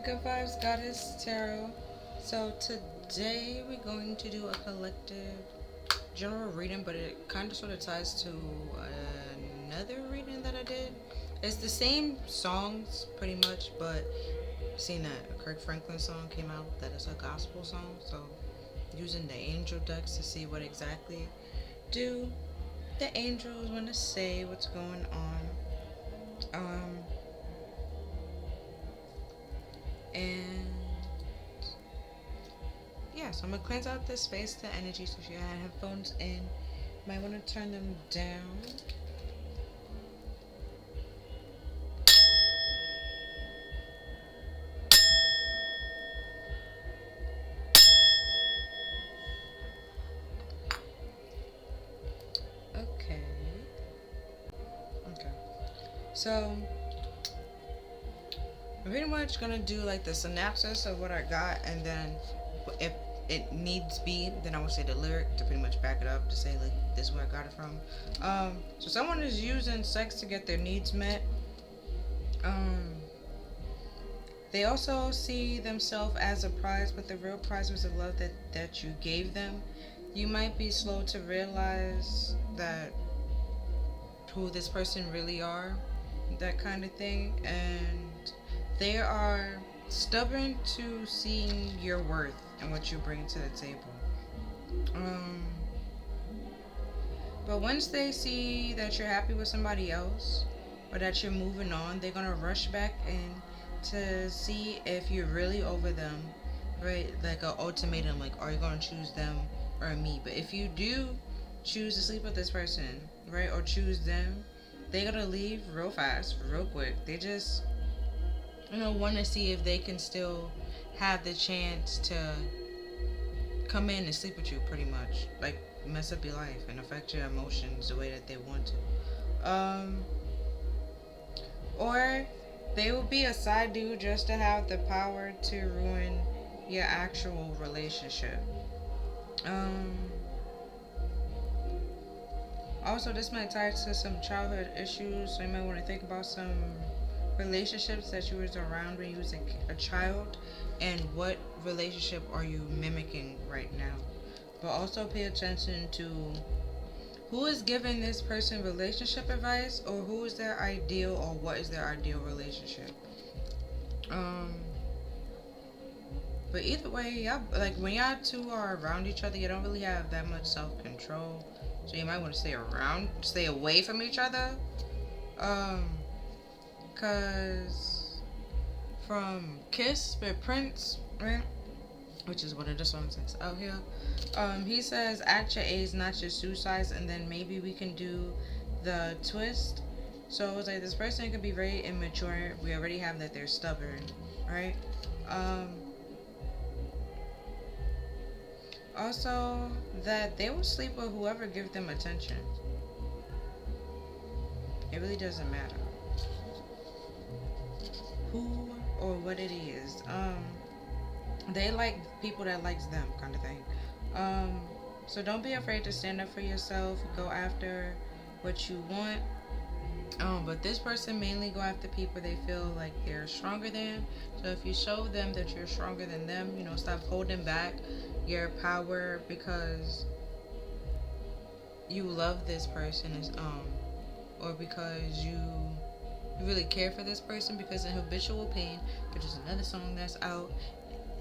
Good Vibes Goddess Tarot. So today we're going to do a collective general reading, but it kind of sort of ties to another reading that I did. It's the same songs pretty much, but seeing that a Kirk Franklin song came out that is a gospel song, so using the angel decks to see what exactly do the angels want to say, what's going on. And yeah, so I'm gonna cleanse out this space, the energy. So if you had headphones in, you might want to turn them down. Okay. Okay. So I'm pretty much gonna do like the synopsis of what I got, and then if it needs be, then I would say the lyric to pretty much back it up to say like this is where I got it from. So someone is using sex to get their needs met. Um, they also see themselves as a prize, but the real prize was the love that you gave them. You might be slow to realize that who this person really are, that kind of thing, and they are stubborn to seeing your worth and what you bring to the table. Um, but once they see that you're happy with somebody else or that you're moving on, they're gonna rush back in to see if you're really over them, right? Like an ultimatum, like are you gonna choose them or me? But if you do choose to sleep with this person, right, or choose them, they gotta leave real fast, real quick. They just want to see if they can still have the chance to come in and sleep with you, pretty much, like mess up your life and affect your emotions the way that they want to. Or they will be a side dude just to have the power to ruin your actual relationship. Um, Also, this might tie to some childhood issues, so you might want to think about some relationships that you was around when you was a child, and what relationship are you mimicking right now. But also pay attention to who is giving this person relationship advice, or who is their ideal, or what is their ideal relationship. Um, but either way, y'all, like when y'all two are around each other, you don't really have that much self control. So you might want to stay away from each other. Um, cause from Kiss with Prince, right? Which is one of the songs that's out here. He says, "At your age, not your shoe size," and then maybe we can do the twist. So it's like this person could be very immature. We already have that they're stubborn, right? Um, Also, that they will sleep with whoever gives them attention. It really doesn't matter who or what it is. They like people that likes them, kind of thing. Um, so don't be afraid to stand up for yourself. Go after what you want. But this person mainly go after people they feel like they're stronger than. So if you show them that you're stronger than them, stop holding back your power because you love this person, or because you really care for this person. Because in Habitual Pain, which is another song that's out,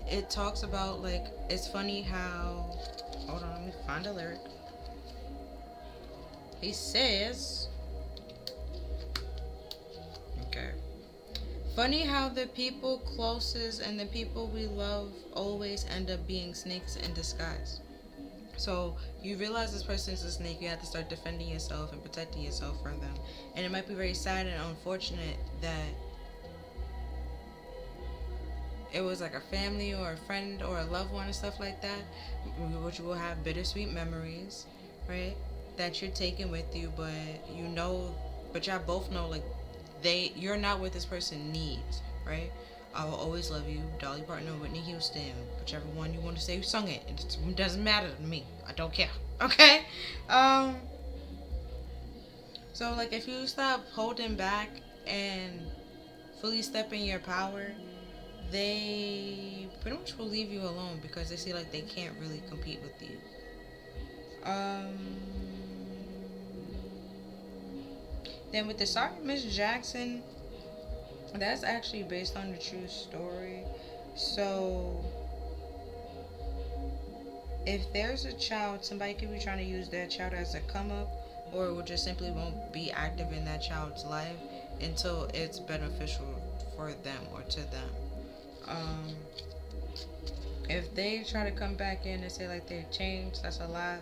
it talks about, like, it's funny how, hold on, let me find a lyric. He says, okay, funny how the people closest and the people we love always end up being snakes in disguise. So you realize this person is a snake, you have to start defending yourself and protecting yourself from them. And it might be very sad and unfortunate that it was like a family or a friend or a loved one and stuff like that, which will have bittersweet memories, right? That you're taking with you, but y'all both know, like, you're not what this person needs, right? I will always love you, Dolly Parton or Whitney Houston, whichever one you want to say who sung it. It doesn't matter to me. I don't care. Okay. Um. So like, if you stop holding back and fully step in your power, they pretty much will leave you alone because they see like they can't really compete with you. Um, then with the Sorry Miss Jackson, that's actually based on the true story. So if there's a child, somebody could be trying to use that child as a come up, or it will just simply won't be active in that child's life until it's beneficial for them or to them. Um, if they try to come back in and say like they've changed, that's a lie.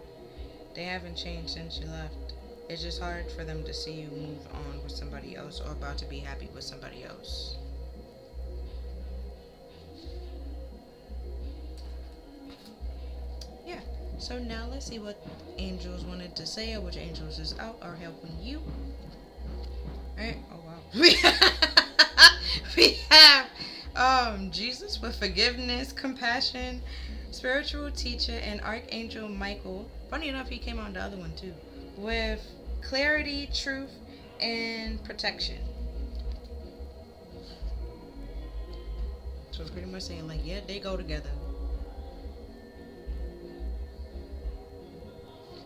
They haven't changed since you left. It's just hard for them to see you move on with somebody else or about to be happy with somebody else. Yeah. So now let's see what angels wanted to say or which angels is out are helping you. Alright. Oh wow. We have Jesus with forgiveness, compassion, spiritual teacher, and Archangel Michael. Funny enough, he came on the other one too. With clarity, truth, and protection. So it's pretty much saying like, yeah, they go together.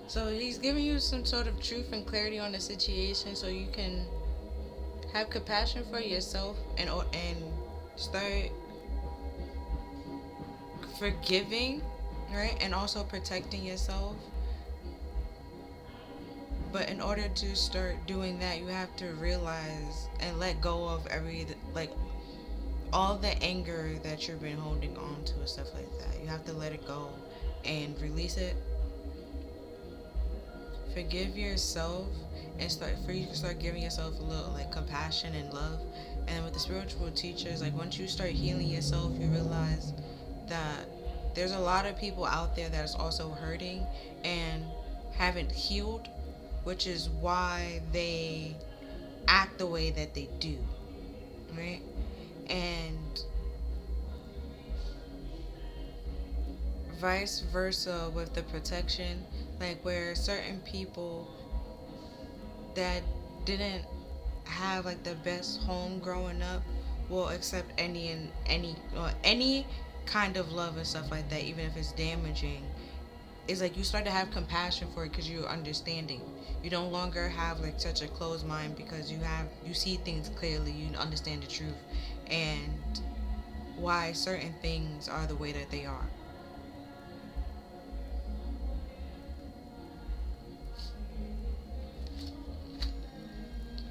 So he's giving you some sort of truth and clarity on the situation, so you can have compassion for yourself and start forgiving, right? And also protecting yourself. But in order to start doing that, you have to realize and let go of like all the anger that you've been holding on to and stuff like that. You have to let it go and release it. Forgive yourself and start giving yourself a little like compassion and love. And with the spiritual teachers, like once you start healing yourself, you realize that there's a lot of people out there that's also hurting and haven't healed, which is why they act the way that they do, right? And vice versa with the protection, like where certain people that didn't have like the best home growing up will accept any kind of love and stuff like that, even if it's damaging. It's like you start to have compassion for it because you're understanding. You no longer have like such a closed mind because you see things clearly. You understand the truth and why certain things are the way that they are.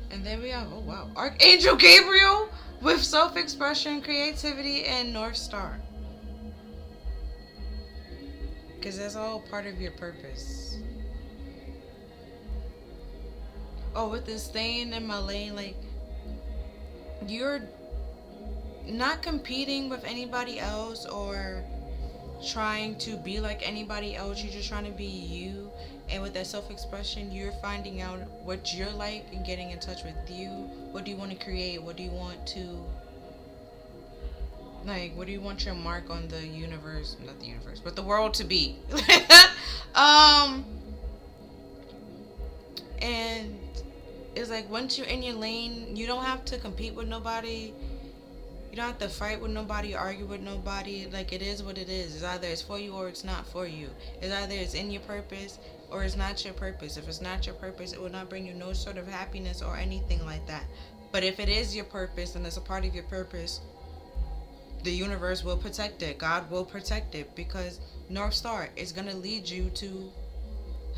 And then we have, oh wow, Archangel Gabriel with self-expression, creativity, and North Star. Because that's all part of your purpose. Oh, with this staying in my lane, like, you're not competing with anybody else or trying to be like anybody else. You're just trying to be you. And with that self-expression, you're finding out what you're like and getting in touch with you. What do you want to create? What do you want to, like, what do you want your mark on the universe, not the universe, but the world to be? um and it's like once you're in your lane, you don't have to compete with nobody. You don't have to fight with nobody, argue with nobody. Like, it is what it is. It's either it's for you or it's not for you. It's either it's in your purpose or it's not your purpose. If it's not your purpose, it will not bring you no sort of happiness or anything like that. But if it is your purpose and it's a part of your purpose, the universe will protect it. God will protect it because North Star is going to lead you to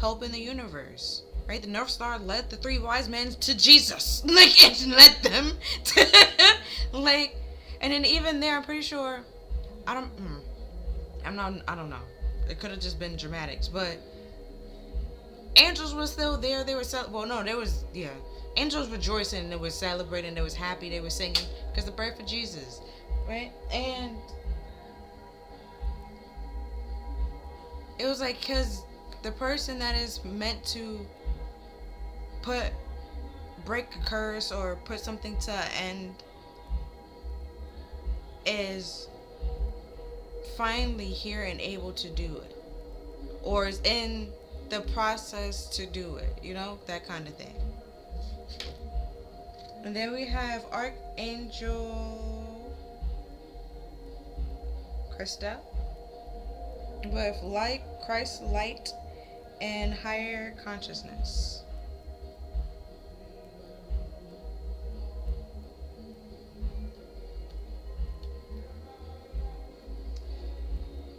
help in the universe. Right? The North Star led the three wise men to Jesus. Like, it led them to, like, and then even there, I'm pretty sure, I don't know. It could have just been dramatics, but angels were still there. They were, angels rejoicing. They were celebrating. They was happy. They were singing because the birth of Jesus, right? And it was like, because the person that is meant to break a curse or put something to an end is finally here and able to do it, or is in the process to do it, that kind of thing. And then we have Archangel Krista, with light, Christ light, and higher consciousness.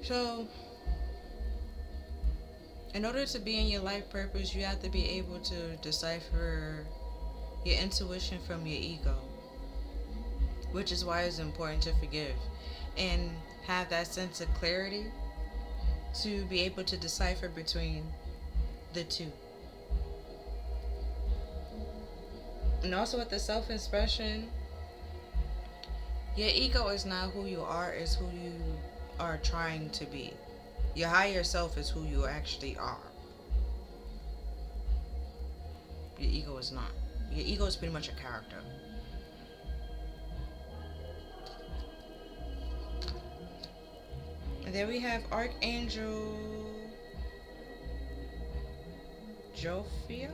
So, in order to be in your life purpose, you have to be able to decipher your intuition from your ego, which is why it's important to forgive and have that sense of clarity to be able to decipher between the two. And also with the self-expression, your ego is not who you are, it's who you are trying to be. Your higher self is who you actually are. Your ego is not. Your ego is pretty much a character. And then we have Archangel Jophia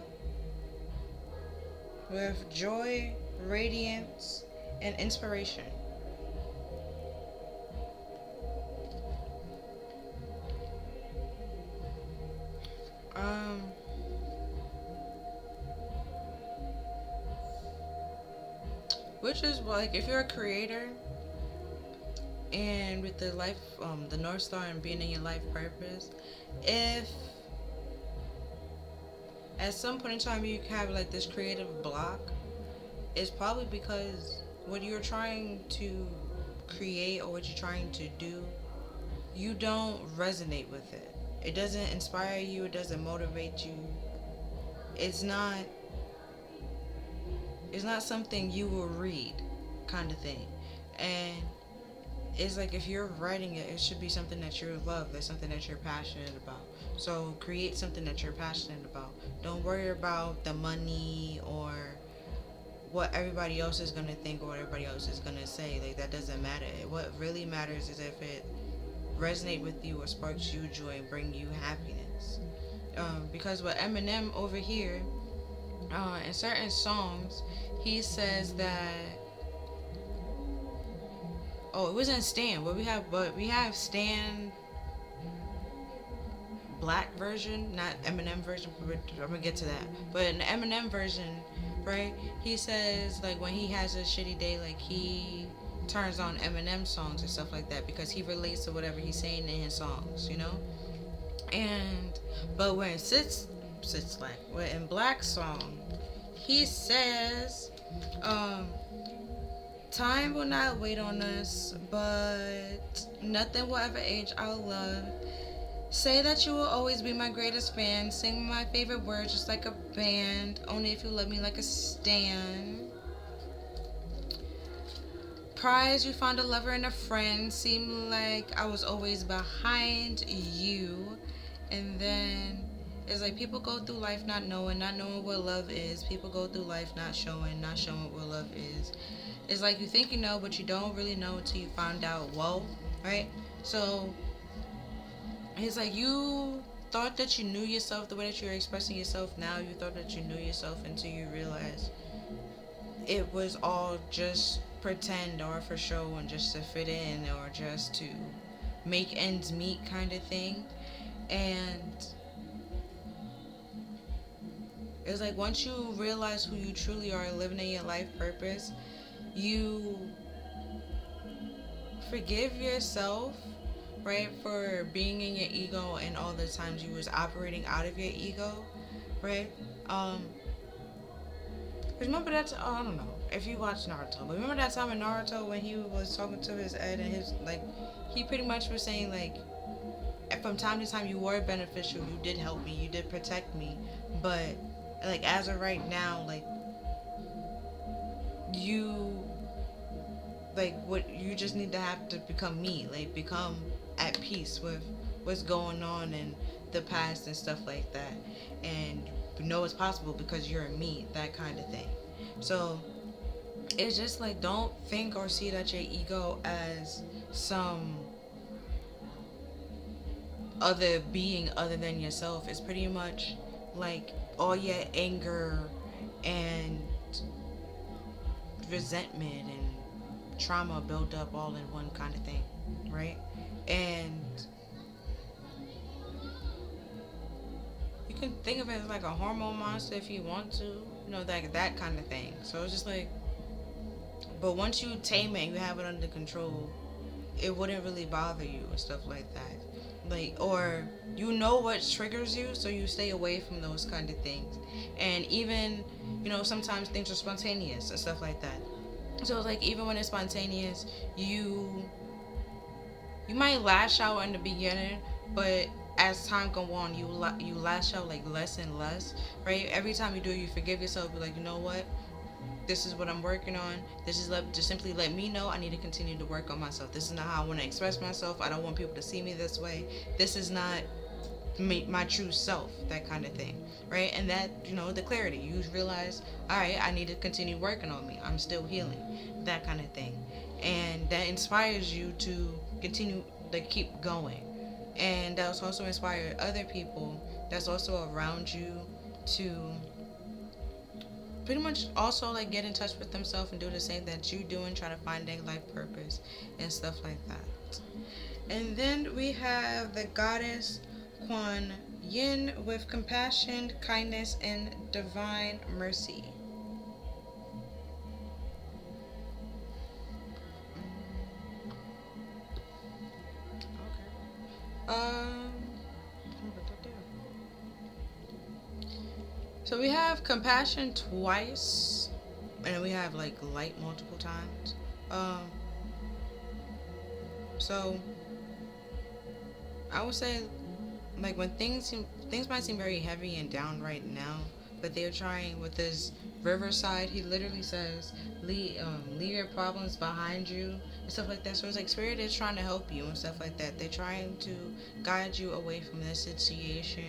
with joy, radiance, and inspiration. Which is like, if you're a creator and with the life, the North Star and being in your life purpose, if at some point in time you have like this creative block, it's probably because what you're trying to create or what you're trying to do, you don't resonate with it. It doesn't inspire you, it doesn't motivate you. It's not something you will read, kind of thing. And it's like, if you're writing it, it should be something that you love, that's something that you're passionate about. So create something that you're passionate about. Don't worry about the money or what everybody else is going to think or what everybody else is going to say. Like, that doesn't matter. What really matters is if it resonates with you or sparks you joy and bring you happiness. Because with Eminem over here, in certain songs, he says that, it wasn't Stan, but we have Stan Black version, not Eminem version. I'm gonna get to that. But in the Eminem version, right, he says like when he has a shitty day, like he turns on Eminem songs and stuff like that because he relates to whatever he's saying in his songs, you know. And but when in Black song, he says, time will not wait on us, but nothing will ever age our love. Say that you will always be my greatest fan. Sing my favorite words just like a band. Only if you love me like a stan. Prize you found a lover and a friend. Seemed like I was always behind you. And then it's like, people go through life not knowing what love is. People go through life not showing what love is. It's like you think you know, but you don't really know until you find out. Whoa, right? So it's like, you thought that you knew yourself the way that you're expressing yourself now. You thought that you knew yourself until you realized it was all just pretend or for show and just to fit in or just to make ends meet kind of thing. And it's like, once you realize who you truly are, living in your life purpose, you forgive yourself, right, for being in your ego and all the times you was operating out of your ego, right? Remember that? I don't know if you watch Naruto, but remember that time in Naruto when he was talking to his Ed and his, like, he pretty much was saying like, from time to time you were beneficial, you did help me, you did protect me, but like as of right now, like you, like what you just need to have to become me, like become at peace with what's going on in the past and stuff like that, and you know it's possible because you're me, that kind of thing. So it's just like, don't think or see that your ego as some other being other than yourself. It's pretty much like all your anger and resentment and trauma built up all in one kind of thing, right? And you can think of it as like a hormone monster if you want to, that kind of thing. So it's just like, but once you tame it and you have it under control, it wouldn't really bother you and stuff like that. Like, or what triggers you, so you stay away from those kind of things. And even, sometimes things are spontaneous and stuff like that. So like even when it's spontaneous, you might lash out in the beginning, but as time go on, you lash out like less and less, right? Every time you do, you forgive yourself. Be like, you know what? This is what I'm working on. This is just simply let me know I need to continue to work on myself. This is not how I want to express myself. I don't want people to see me this way. This is not my true self, that kind of thing, right? And that, the clarity, you realize, all right, I need to continue working on me. I'm still healing, that kind of thing. And that inspires you to continue to keep going. And that's also inspire other people that's also around you to pretty much also like get in touch with themselves and do the same that you do and try to find their life purpose and stuff like that. And then we have the goddess Kuan Yin with compassion, kindness, and divine mercy. Okay. So we have compassion twice, and we have like light multiple times. So I would say, like when things might seem very heavy and down right now, but they're trying with this Riverside. He literally says, leave your problems behind you and stuff like that. So it's like spirit is trying to help you and stuff like that. They're trying to guide you away from this situation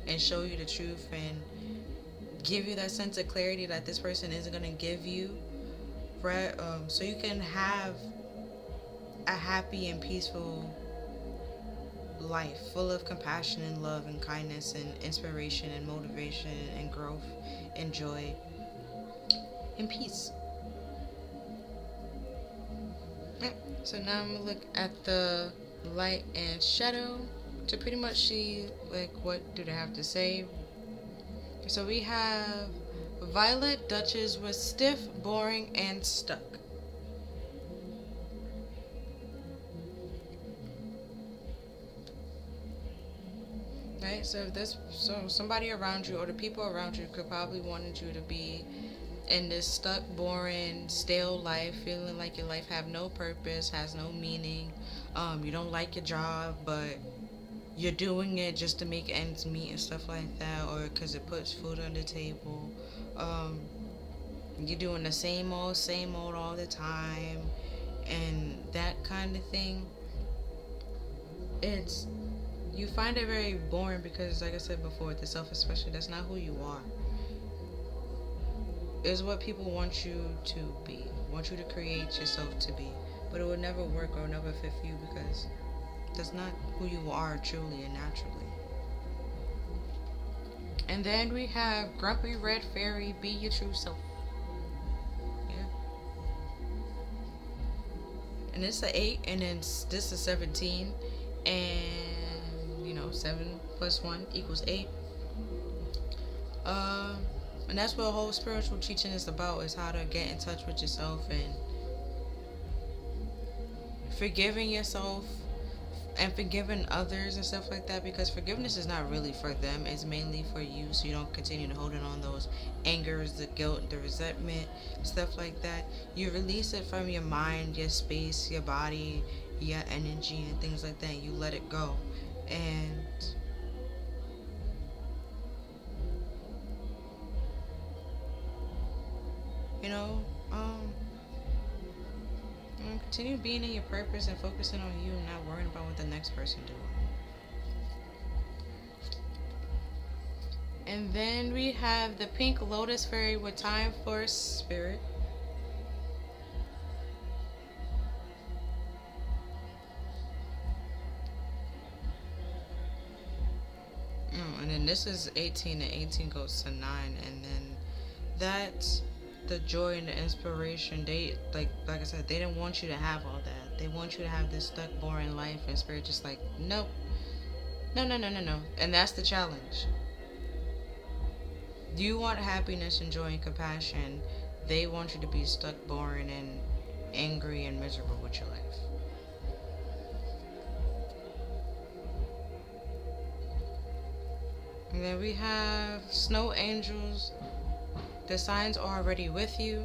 and show you the truth and give you that sense of clarity that this person isn't gonna give you, right? So you can have a happy and peaceful life full of compassion and love and kindness and inspiration and motivation and growth and joy and peace. Yep. So now I'm gonna look at the light and shadow to pretty much see like what do they have to say. So we have Violet Duchess was stiff, boring, and stuck. Right, so somebody around you or the people around you could probably wanted you to be in this stuck, boring, stale life, feeling like your life have no purpose, has no meaning. You don't like your job, but you're doing it just to make ends meet and stuff like that, or because it puts food on the table. Um, you're doing the same old all the time, and that kind of thing. It's you find it very boring because, like I said before, the self-expression, that's not who you are. It's what people want you to be, want you to create yourself to be. But it will never work or never fit for you because that's not who you are truly and naturally. And then we have Grumpy Red Fairy, be your true self. Yeah. And it's an 8, and then this is 17. And 7 plus 1 equals 8. Um, and that's what the whole spiritual teaching is about, is how to get in touch with yourself and forgiving yourself and forgiving others and stuff like that, because forgiveness is not really for them, it's mainly for you, so you don't continue to hold on those angers, the guilt, the resentment, stuff like that. You release it from your mind, your space, your body, your energy, and things like that, and you let it go. And you know, continue being in your purpose and focusing on you and not worrying about what the next person doing. And then we have the Pink Lotus Fairy with Time Force Spirit. And then this is 18, and 18 goes to 9, and then that the joy and the inspiration. They like I said, they didn't want you to have all that. They want you to have this stuck, boring life, and spirit just like, nope, no, no, no, no, no. And that's the challenge. You want happiness and joy and compassion. They want you to be stuck, boring, and angry and miserable with your life. And then we have snow angels. The signs are already with you.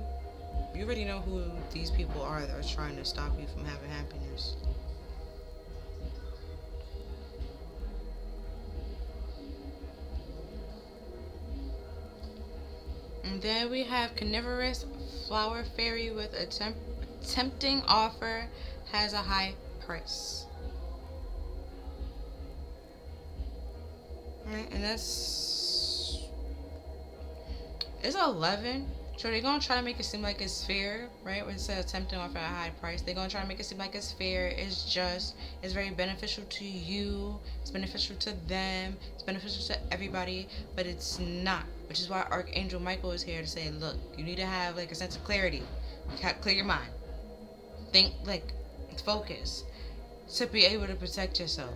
You already know who these people are that are trying to stop you from having happiness. And then we have carnivorous flower fairy with a tempting offer, has a high price. Right, and that's it's 11. So they're gonna try to make it seem like it's fair, right? When it says tempting offer at a high price, they're gonna try to make it seem like it's fair. It's just, it's very beneficial to you. It's beneficial to them. It's beneficial to everybody, but it's not. Which is why Archangel Michael is here to say, look, you need to have like a sense of clarity. Clear your mind. Think, like, focus to be able to protect yourself.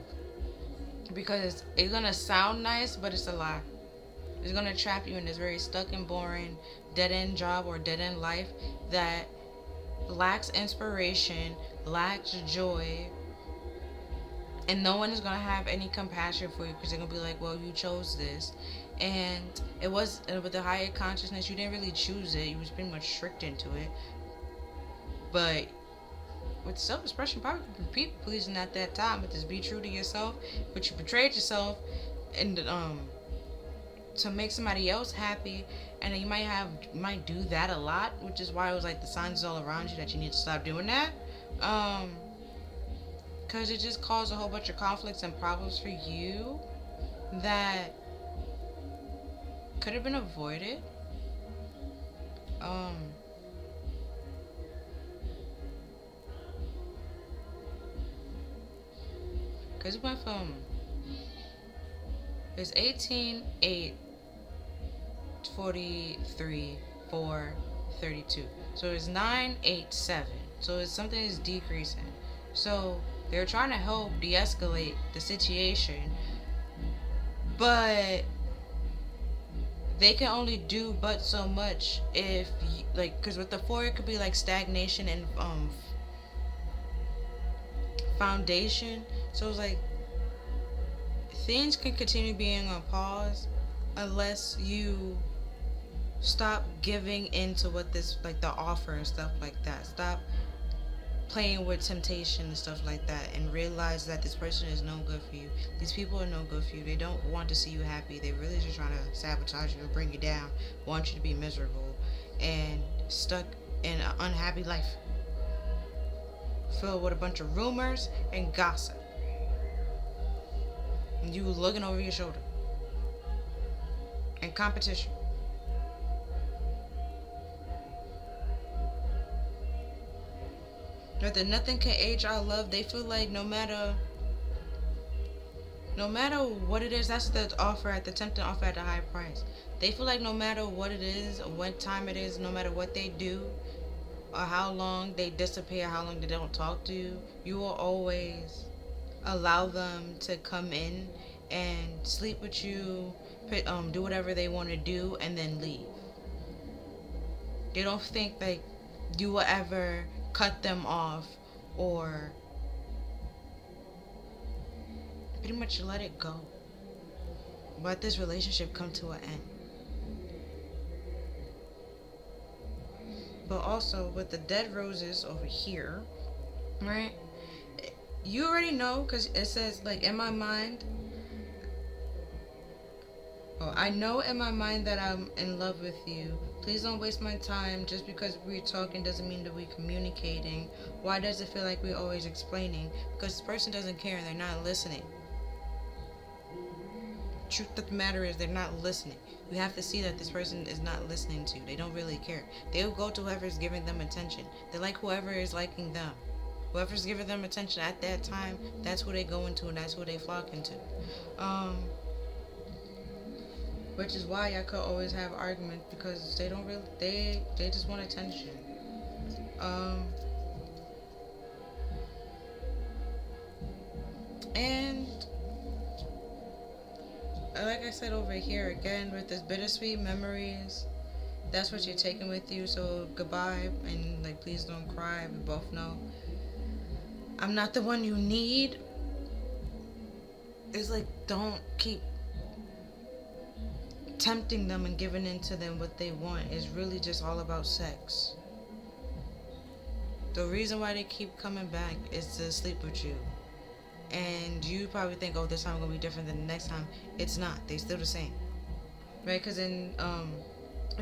Because it's gonna sound nice, but it's a lie. It's gonna trap you in this very stuck and boring dead end job or dead end life that lacks inspiration, lacks joy, and no one is gonna have any compassion for you because they're gonna be like, well, you chose this. And it was with the higher consciousness, you didn't really choose it, you was pretty much tricked into it. But with self-expression, probably people pleasing at that time, but just be true to yourself. But you betrayed yourself, and to make somebody else happy, and then you might do that a lot, which is why it was like the signs all around you that you need to stop doing that. Because it just caused a whole bunch of conflicts and problems for you that could have been avoided. Because it went from, it's 18, 8, 43, 4, 32. So it's 9, 8, 7. So it's something that's decreasing. So they're trying to help de-escalate the situation, but they can only do but so much if, like, because with the 4 it could be like stagnation and foundation. So it's like things can continue being on pause unless you stop giving into what this, like, the offer and stuff like that. Stop playing with temptation and stuff like that, and realize that this person is no good for you. These people are no good for you. They don't want to see you happy. They really just trying to sabotage you and bring you down, want you to be miserable and stuck in an unhappy life filled with a bunch of rumors and gossip, and you looking over your shoulder, and competition. That nothing can age our love. They feel like no matter what it is, that's the offer at the tempting offer at the high price. They feel like no matter what it is, or what time it is, no matter what they do, or how long they disappear, how long they don't talk to you, you will always allow them to come in and sleep with you, do whatever they want to do, and then leave. They don't think like you will ever cut them off or pretty much let it go. Let this relationship come to an end. But also with the dead roses over here, right? You already know, because it says, like, in my mind, I know in my mind that I'm in love with you. Please don't waste my time. Just because we're talking doesn't mean that we're communicating. Why does it feel like we're always explaining? Because this person doesn't care and they're not listening. Truth of the matter is, they're not listening. You have to see that this person is not listening to you. They don't really care. They'll go to whoever's giving them attention. They like whoever is liking them. Whoever's giving them attention at that time, that's who they go into and that's who they flock into. which is why I could always have arguments because they don't really they just want attention. Um, and like I said over here again with this bittersweet memories, that's what you're taking with you. So goodbye, and like please don't cry. We both know I'm not the one you need. It's like don't keep tempting them and giving in to them what they want. It's really just all about sex. The reason why they keep coming back is to sleep with you. And you probably think, oh, this time gonna be different than the next time. It's not. They still the same, right? Because in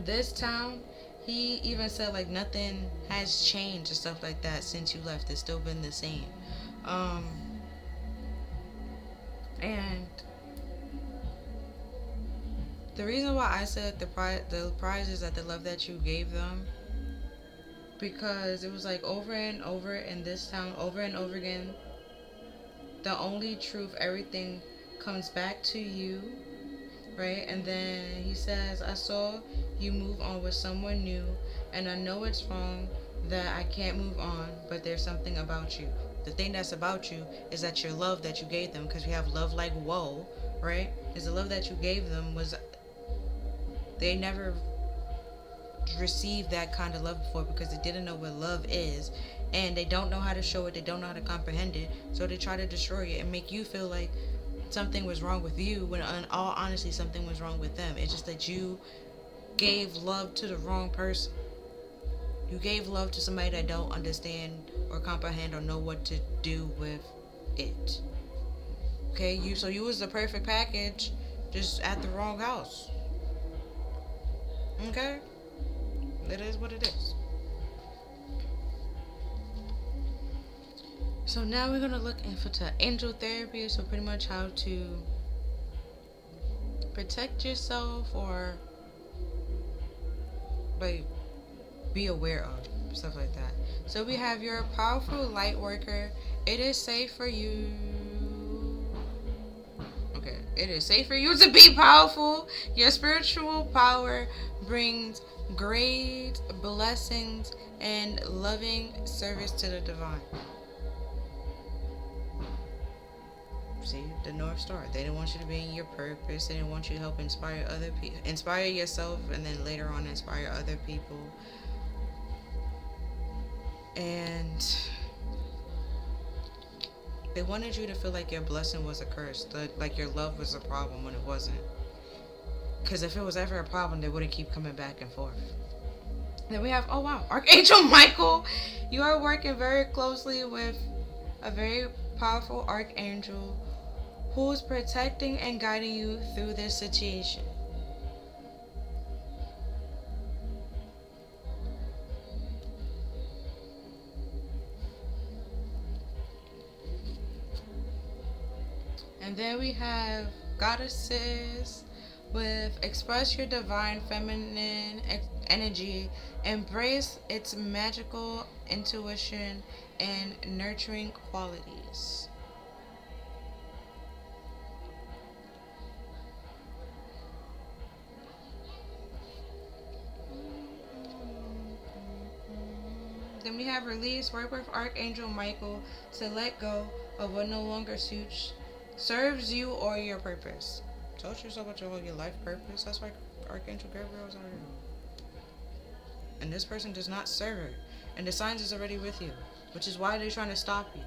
this town, he even said like nothing has changed and stuff like that since you left. It's still been the same. Um, and the reason why I said the prize is that the love that you gave them, because it was like over and over in this town, over and over again. The only truth, everything comes back to you, right? And then he says, I saw you move on with someone new, and I know it's wrong that I can't move on, but there's something about you. The thing that's about you is that your love that you gave them, because we have love like whoa, right? Is the love that you gave them was they never received that kind of love before because they didn't know what love is, and they don't know how to show it, they don't know how to comprehend it, so they try to destroy it and make you feel like something was wrong with you when in all honesty something was wrong with them. It's just that you gave love to the wrong person. You gave love to somebody that don't understand or comprehend or know what to do with it. Okay, you was the perfect package, just at the wrong house. Okay, it is what it is. So now we're gonna look into angel therapy. So pretty much how to protect yourself or like be aware of stuff like that. So we have you're a powerful light worker. It is safe for you. Okay, it is safe for you to be powerful. Your spiritual power brings great blessings and loving service to the divine. See, the North Star. They didn't want you to be in your purpose. They didn't want you to help inspire other people, inspire yourself, and then later on inspire other people. And they wanted you to feel like your blessing was a curse, like your love was a problem when it wasn't. Because if it was ever a problem, they wouldn't keep coming back and forth. Then we have, oh wow, Archangel Michael. You are working very closely with a very powerful archangel who is protecting and guiding you through this situation. And then we have goddesses with express your divine feminine energy, embrace its magical intuition and nurturing qualities. Then we have release, work with Archangel Michael to let go of what no longer suits, serves you or your purpose. Told you so about your life purpose. That's why Archangel Gabriel is on here. And this person does not serve her. And the signs is already with you, which is why they're trying to stop you.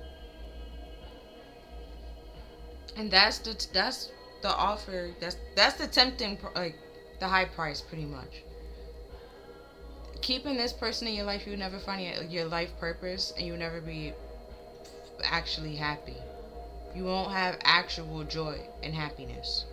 And that's the offer. That's the tempting, like the high price, pretty much. Keeping this person in your life, you never find your life purpose, and you never be actually happy. You won't have actual joy and happiness.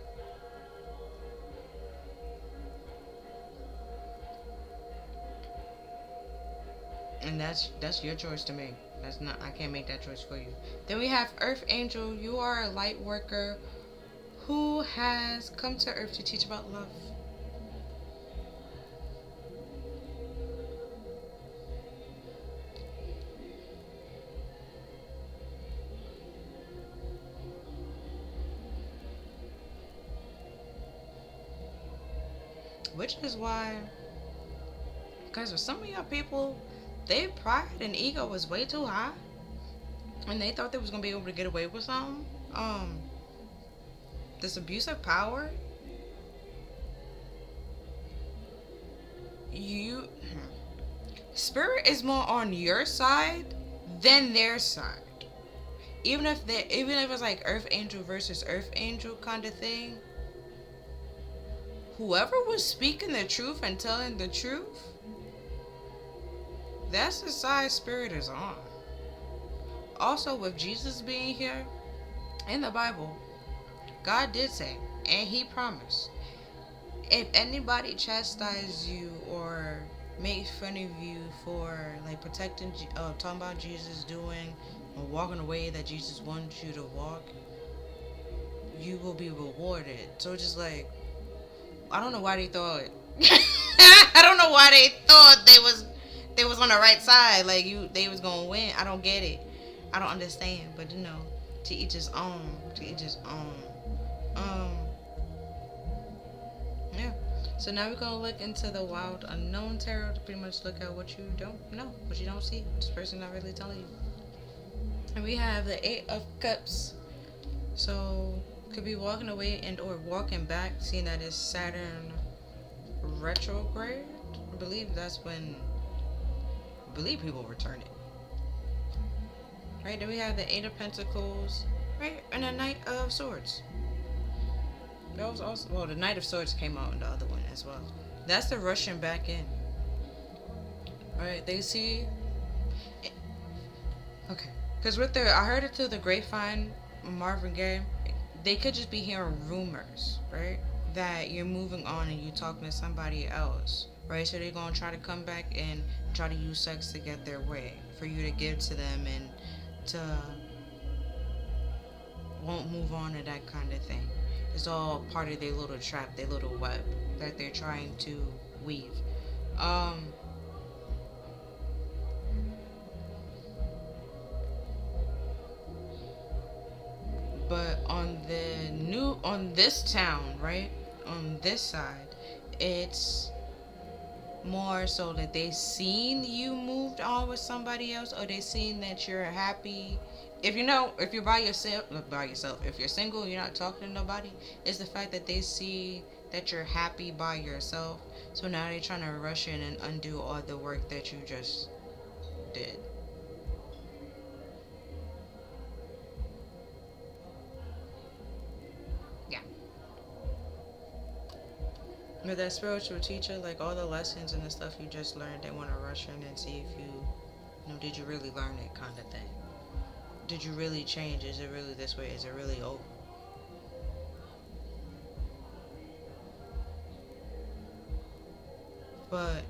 And that's your choice to make. That's not I can't make that choice for you. Then we have Earth Angel. You are a light worker who has come to Earth to teach about love. Which is why, because with some of your people, their pride and ego was way too high, and they thought they was gonna be able to get away with something. This abuse of power, you spirit is more on your side than their side. Even if it's like Earth Angel versus Earth Angel kind of thing, whoever was speaking the truth and telling the truth, that's the side spirit is on. Also, with Jesus being here in the Bible, God did say, and He promised, if anybody chastises you or make fun of you for like talking about Jesus doing or walking the way that Jesus wants you to walk, you will be rewarded. So it's just like, I don't know why they thought. I don't know why they thought they was on the right side. Like they was gonna win. I don't get it. I don't understand. But to each his own. To each his own. Yeah. So now we're gonna look into the wild unknown tarot to pretty much look at what you don't know, what you don't see, what this person not really telling you. And we have the Eight of Cups. So could be walking away and or walking back, seeing that it's Saturn retrograde. I believe that's when people return it. Right, then we have the Eight of Pentacles, right, and the Knight of Swords. That was also, the Knight of Swords came out in the other one as well. That's the rushing back in. Right, they see. Okay, because I heard it through the grapevine, Marvin Gaye. They could just be hearing rumors, right? That you're moving on and you're talking to somebody else, right? So they're gonna try to come back and try to use sex to get their way, for you to give to them and to won't move on to that kind of thing. It's all part of their little trap, their little web that they're trying to weave. But on this town, right? On this side, it's more so that they seen you moved on with somebody else, or they seen that you're happy. If you're by yourself, if you're single, you're not talking to nobody, it's the fact that they see that you're happy by yourself. So now they're trying to rush in and undo all the work that you just did. Yeah. With that spiritual teacher, like all the lessons and the stuff you just learned, they want to rush in and see if did you really learn it, kind of thing. Did you really change? Is it really this way? Is it really over? But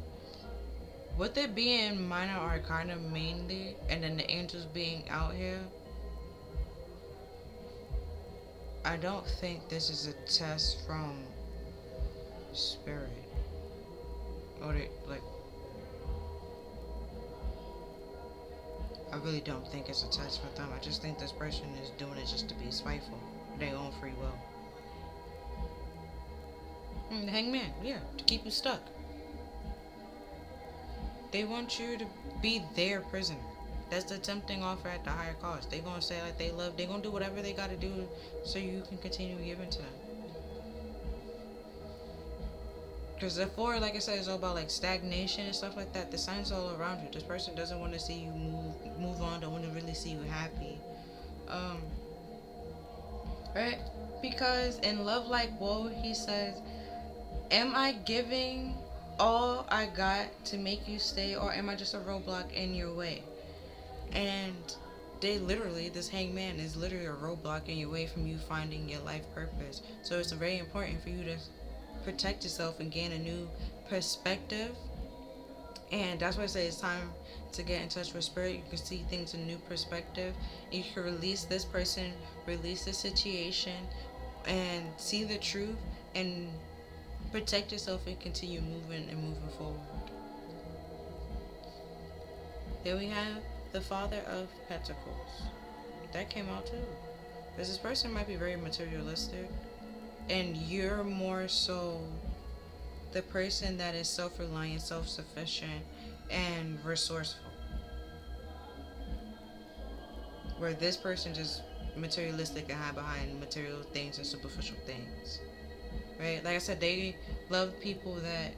with it being minor arcana mainly, and then the angels being out here, I don't think this is a test from spirit. Or I really don't think it's a test for them. I just think this person is doing it just to be spiteful. Their own free will. The hangman, yeah, to keep you stuck. They want you to be their prisoner. That's the tempting offer at the higher cost. They gonna say like they gonna do whatever they gotta do so you can continue giving to them. Because the four, like I said, is all about like stagnation and stuff like that. The signs all around you. This person doesn't want to see you move on. Don't want to really see you happy. Right? Because in Love Like Woe, he says, "Am I giving all I got to make you stay, or am I just a roadblock in your way?" And this hangman is literally a roadblock in your way from you finding your life purpose. So it's very important for you to protect yourself and gain a new perspective. And that's why I say it's time to get in touch with spirit. You can see things in a new perspective. You can release this person, release the situation, and see the truth and protect yourself and continue moving forward. Then we have the Father of Pentacles. That came out too. Because this person might be very materialistic, and you're more so the person that is self-reliant, self-sufficient, and resourceful. Where this person just materialistic and hide behind material things and superficial things. Right? Like I said, they love people that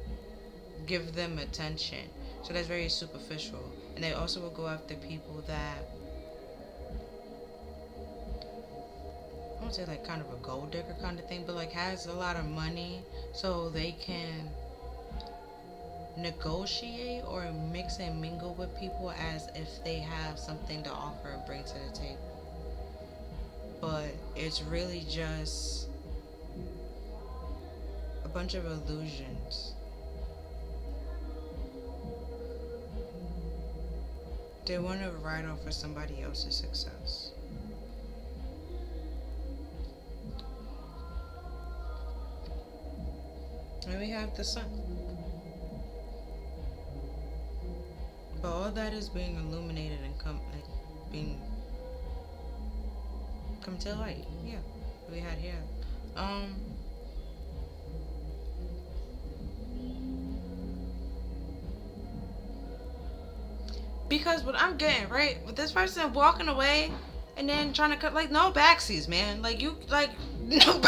give them attention. So that's very superficial. And they also will go after people that, I won't say like kind of a gold digger kind of thing, but like has a lot of money so they can negotiate or mix and mingle with people as if they have something to offer and bring to the table. But it's really just a bunch of illusions. They want to ride off of somebody else's success. And we have the sun. But all that is being illuminated and being come to light. Yeah, we had here. Um, because what I'm getting right with this person walking away and then trying to cut, like, no backseas, man. Like you like no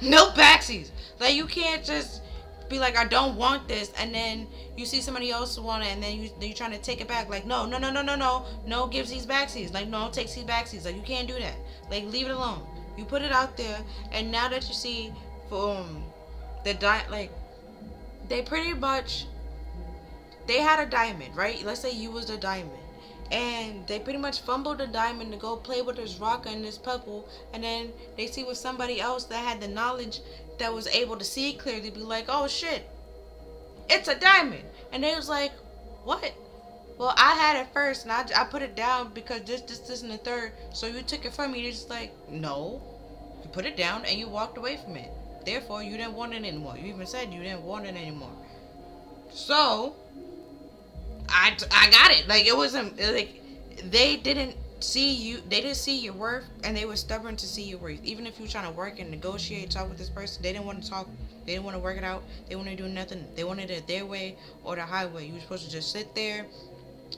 no backseas. Like you can't just be like, I don't want this, and then you see somebody else want it, and then you trying to take it back. Like no gives these backseas. Like no takes these backseas. Like you can't do that. Like leave it alone. You put it out there, and now that you see, like they pretty much they had a diamond, right? Let's say you was the diamond. And they pretty much fumbled the diamond to go play with this rock and this pebble. And then they see with somebody else that had the knowledge that was able to see clearly, be like, oh shit, it's a diamond. And they was like, what? Well, I had it first and I put it down because this, and the third. So you took it from me. You're just like, no. You put it down and you walked away from it. Therefore, you didn't want it anymore. You even said you didn't want it anymore. So I got it. Like it wasn't like they didn't see you. They didn't see your worth, and they were stubborn to see your worth. Even if you were trying to work and negotiate, talk with this person, they didn't want to talk. They didn't want to work it out. They wanted to do nothing. They wanted it their way or the highway. You were supposed to just sit there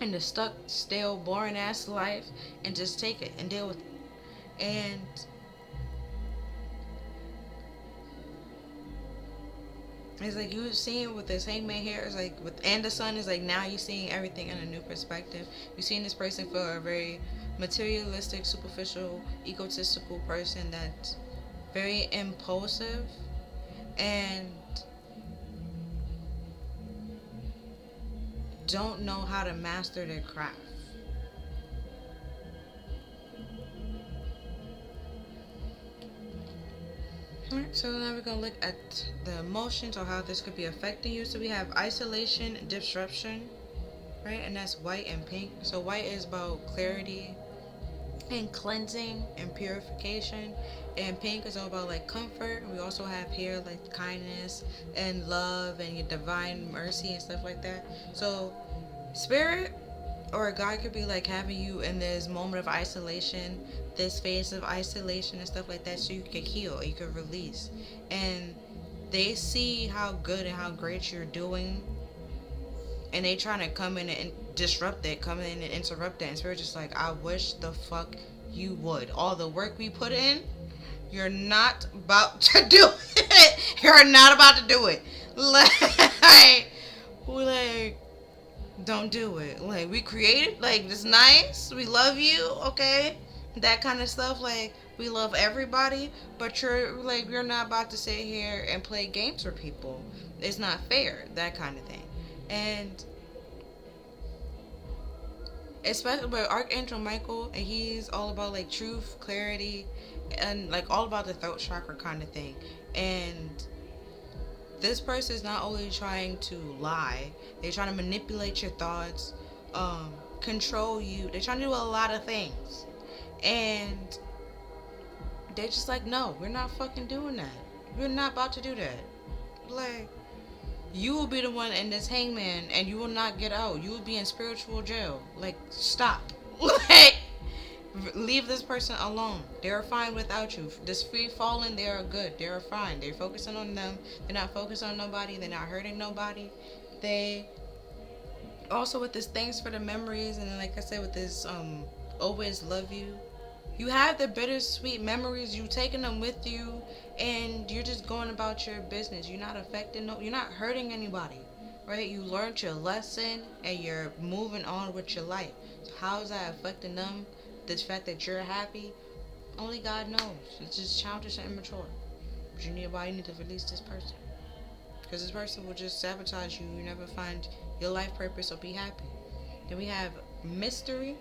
in the stuck, stale, boring ass life and just take it and deal with it. And it's like you seeing with this hangman here, it's like with and the sun is like now you seeing everything in a new perspective. You seeing this person for a very materialistic, superficial, egotistical person that's very impulsive and don't know how to master their craft. Alright, so now we're going to look at the emotions or how this could be affecting you. So we have isolation, disruption, right? And that's white and pink. So white is about clarity and cleansing and purification. And pink is all about like comfort. And we also have here like kindness and love and your divine mercy and stuff like that. So spirit or God could be like having you in this moment of isolation, this phase of isolation and stuff like that, so you can heal, you can release. And they see how good and how great you're doing, and they trying to come in and disrupt it, come in and interrupt that. And Spirit just like, I wish the fuck you would. All the work we put in, you're not about to do it. You're not about to do it. Like, don't do it. Like, we created, like, it's nice. We love you, okay? That kind of stuff. Like, we love everybody, but you're not about to sit here and play games for people. It's not fair. That kind of thing. And especially with Archangel Michael, and he's all about like truth, clarity, and like all about the throat chakra kind of thing. And this person is not only trying to lie, they're trying to manipulate your thoughts, control you. They're trying to do a lot of things. And they're just like, no, we're not fucking doing that. We're not about to do that. Like, you will be the one in this hangman and you will not get out. You will be in spiritual jail. Like, stop. Like, Leave this person alone. They're fine without you. This free falling, they are good. They're fine. They're focusing on them. They're not focused on nobody. They're not hurting nobody. They also with this thanks for the memories, and then like I said with this always love you. You have the bittersweet memories. You taking them with you, and you're just going about your business. You're not affecting no. You're not hurting anybody, right? You learned your lesson, and you're moving on with your life. So how is that affecting them? The fact that you're happy, only God knows. It's just childish and immature. But you need why you need to release this person, because this person will just sabotage you. You never find your life purpose or be happy. Then we have mystery.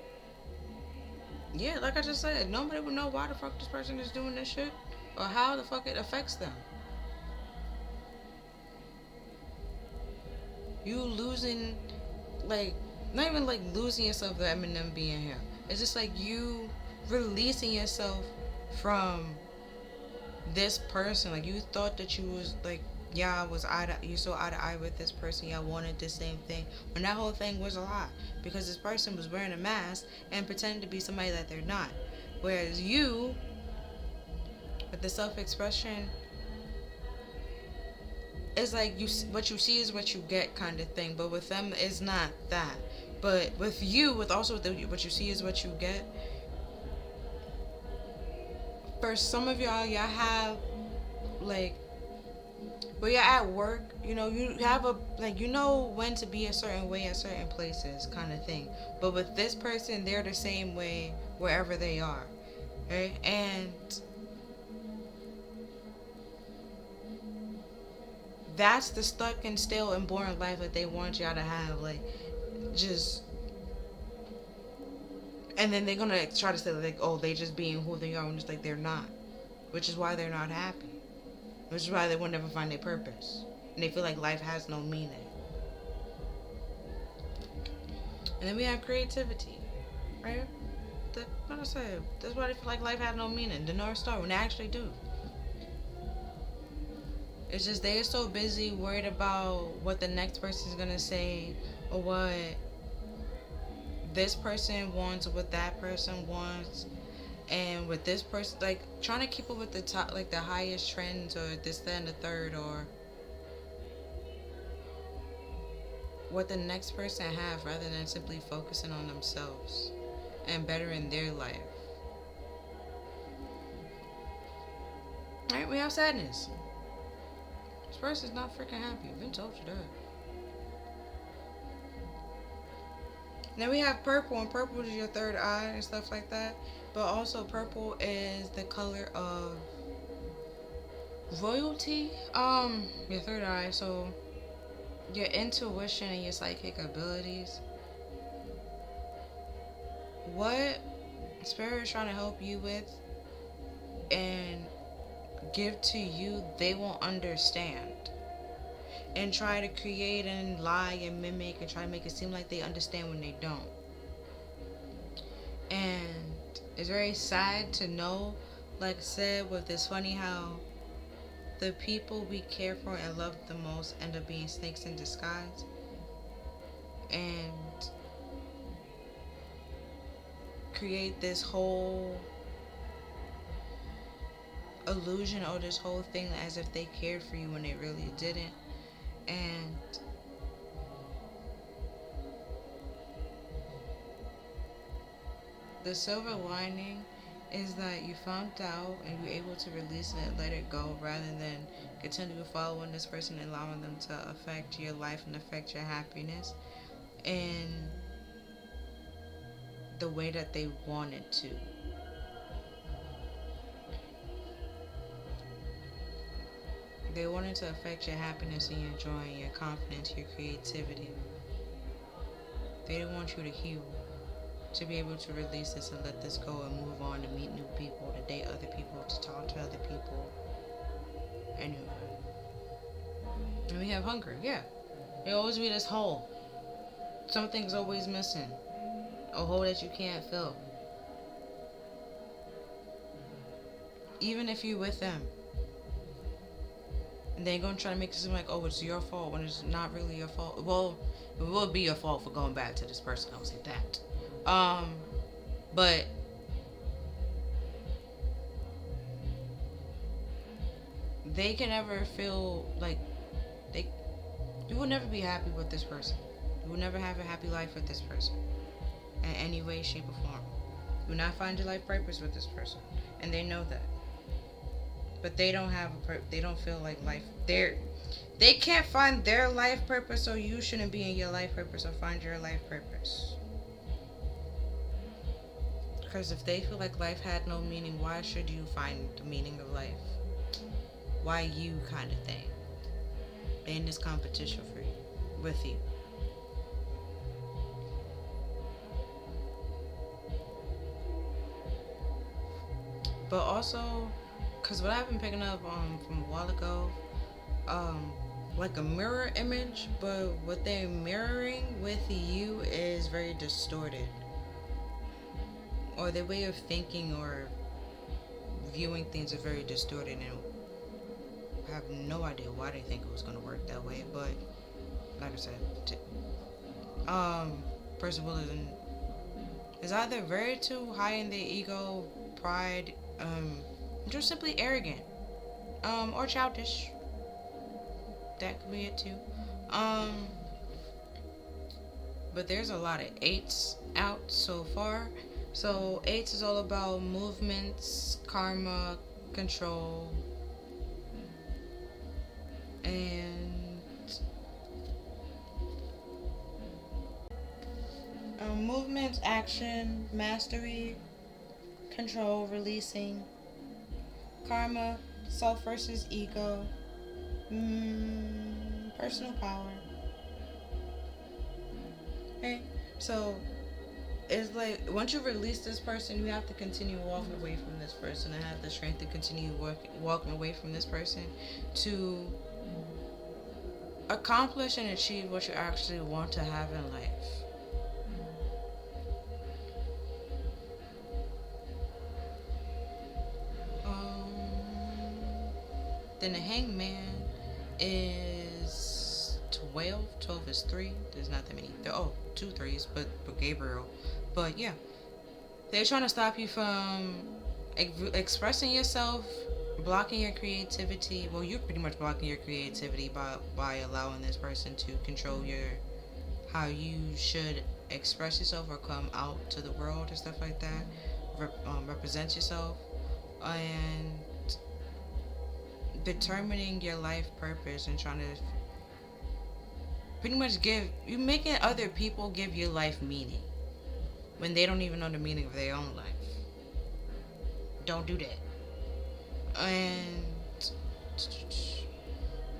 Yeah, like I just said, nobody would know why the fuck this person is doing this shit or how the fuck it affects them. You losing, like, not even like losing yourself, the Eminem being here. It's just like you releasing yourself from this person. Like you thought that you was like, yeah, I was you so eye to eye with this person. Y'all wanted the same thing. When that whole thing was a lie. Because this person was wearing a mask and pretending to be somebody that they're not. Whereas you, with the self-expression, it's like you, what you see is what you get kind of thing. But with them, it's not that. But with you, with also what you see is what you get. For some of y'all have like, when you're at work, you have a, like, when to be a certain way at certain places kind of thing. But with this person, they're the same way wherever they are, right? And that's the stuck and still and boring life that they want y'all to have, like, just. And then they're gonna try to say like, oh, they just being who they are, when it's like they're not, which is why they're not happy. Which is why they will never find their purpose. And they feel like life has no meaning. And then we have creativity. Right? What I said. That's why they feel like life has no meaning. The North Star, when they actually do. It's just they're so busy worried about what the next person is going to say. Or what this person wants. Or what that person wants. And with this person, like, trying to keep up with the top, like, the highest trends, or this, that, and the third, or what the next person have, rather than simply focusing on themselves and bettering their life. Alright, we have sadness. This person's not freaking happy. I've been told you that. Then we have purple, and purple is your third eye and stuff like that. But also purple is the color of royalty. Your third eye, so your intuition and your psychic abilities. What Spirit is trying to help you with and give to you, they won't understand. And try to create and lie and mimic and try to make it seem like they understand when they don't. And it's very sad to know, like I said, with this funny how the people we care for and love the most end up being snakes in disguise. And create this whole illusion or this whole thing as if they cared for you when they really didn't. And the silver lining is that you found out and you're able to release it and let it go, rather than continue following this person and allowing them to affect your life and affect your happiness in the way that they wanted to. They wanted to affect your happiness and your joy and your confidence, your creativity. They didn't want you to heal, to be able to release this and let this go and move on, to meet new people, to date other people, to talk to other people. Anyway. And we have hunger, yeah. There always be this hole. Something's always missing. A hole that you can't fill. Even if you're with them. And they're going to try to make it seem like, oh, it's your fault, when it's not really your fault. Well, it will be your fault for going back to this person. I would say that. But they can never feel like they you will never be happy with this person. You will never have a happy life with this person in any way, shape, or form. You will not find your life purpose with this person, and they know that. But they don't have they don't feel like life. They can't find their life purpose, so you shouldn't be in your life purpose or find your life purpose. Because if they feel like life had no meaning, why should you find the meaning of life? Why you, kind of thing? They in this competition for you, with you. But also, because what I've been picking up from a while ago, um, like a mirror image, but what they're mirroring with you is very distorted. Or their way of thinking or viewing things are very distorted, and I have no idea why they think it was going to work that way. But like I said, first of all, is either very too high in their ego, pride, just simply arrogant, or childish. That could be it too. But there's a lot of eights out so far. So eights is all about movements, karma, control, and movements, action, mastery, control, releasing, karma, self versus ego, personal power. Okay, so it's like once you release this person, you have to continue walking away from this person and have the strength to continue walking away from this person to accomplish and achieve what you actually want to have in life. Then the hangman is 12. 12 is 3. There's not that many. Two threes, but Gabriel. But yeah, they're trying to stop you from expressing yourself, blocking your creativity. Well, you're pretty much blocking your creativity by allowing this person to control how you should express yourself or come out to the world and stuff like that. Represent yourself and determining your life purpose and trying to pretty much making other people give your life meaning when they don't even know the meaning of their own life. Don't do that. And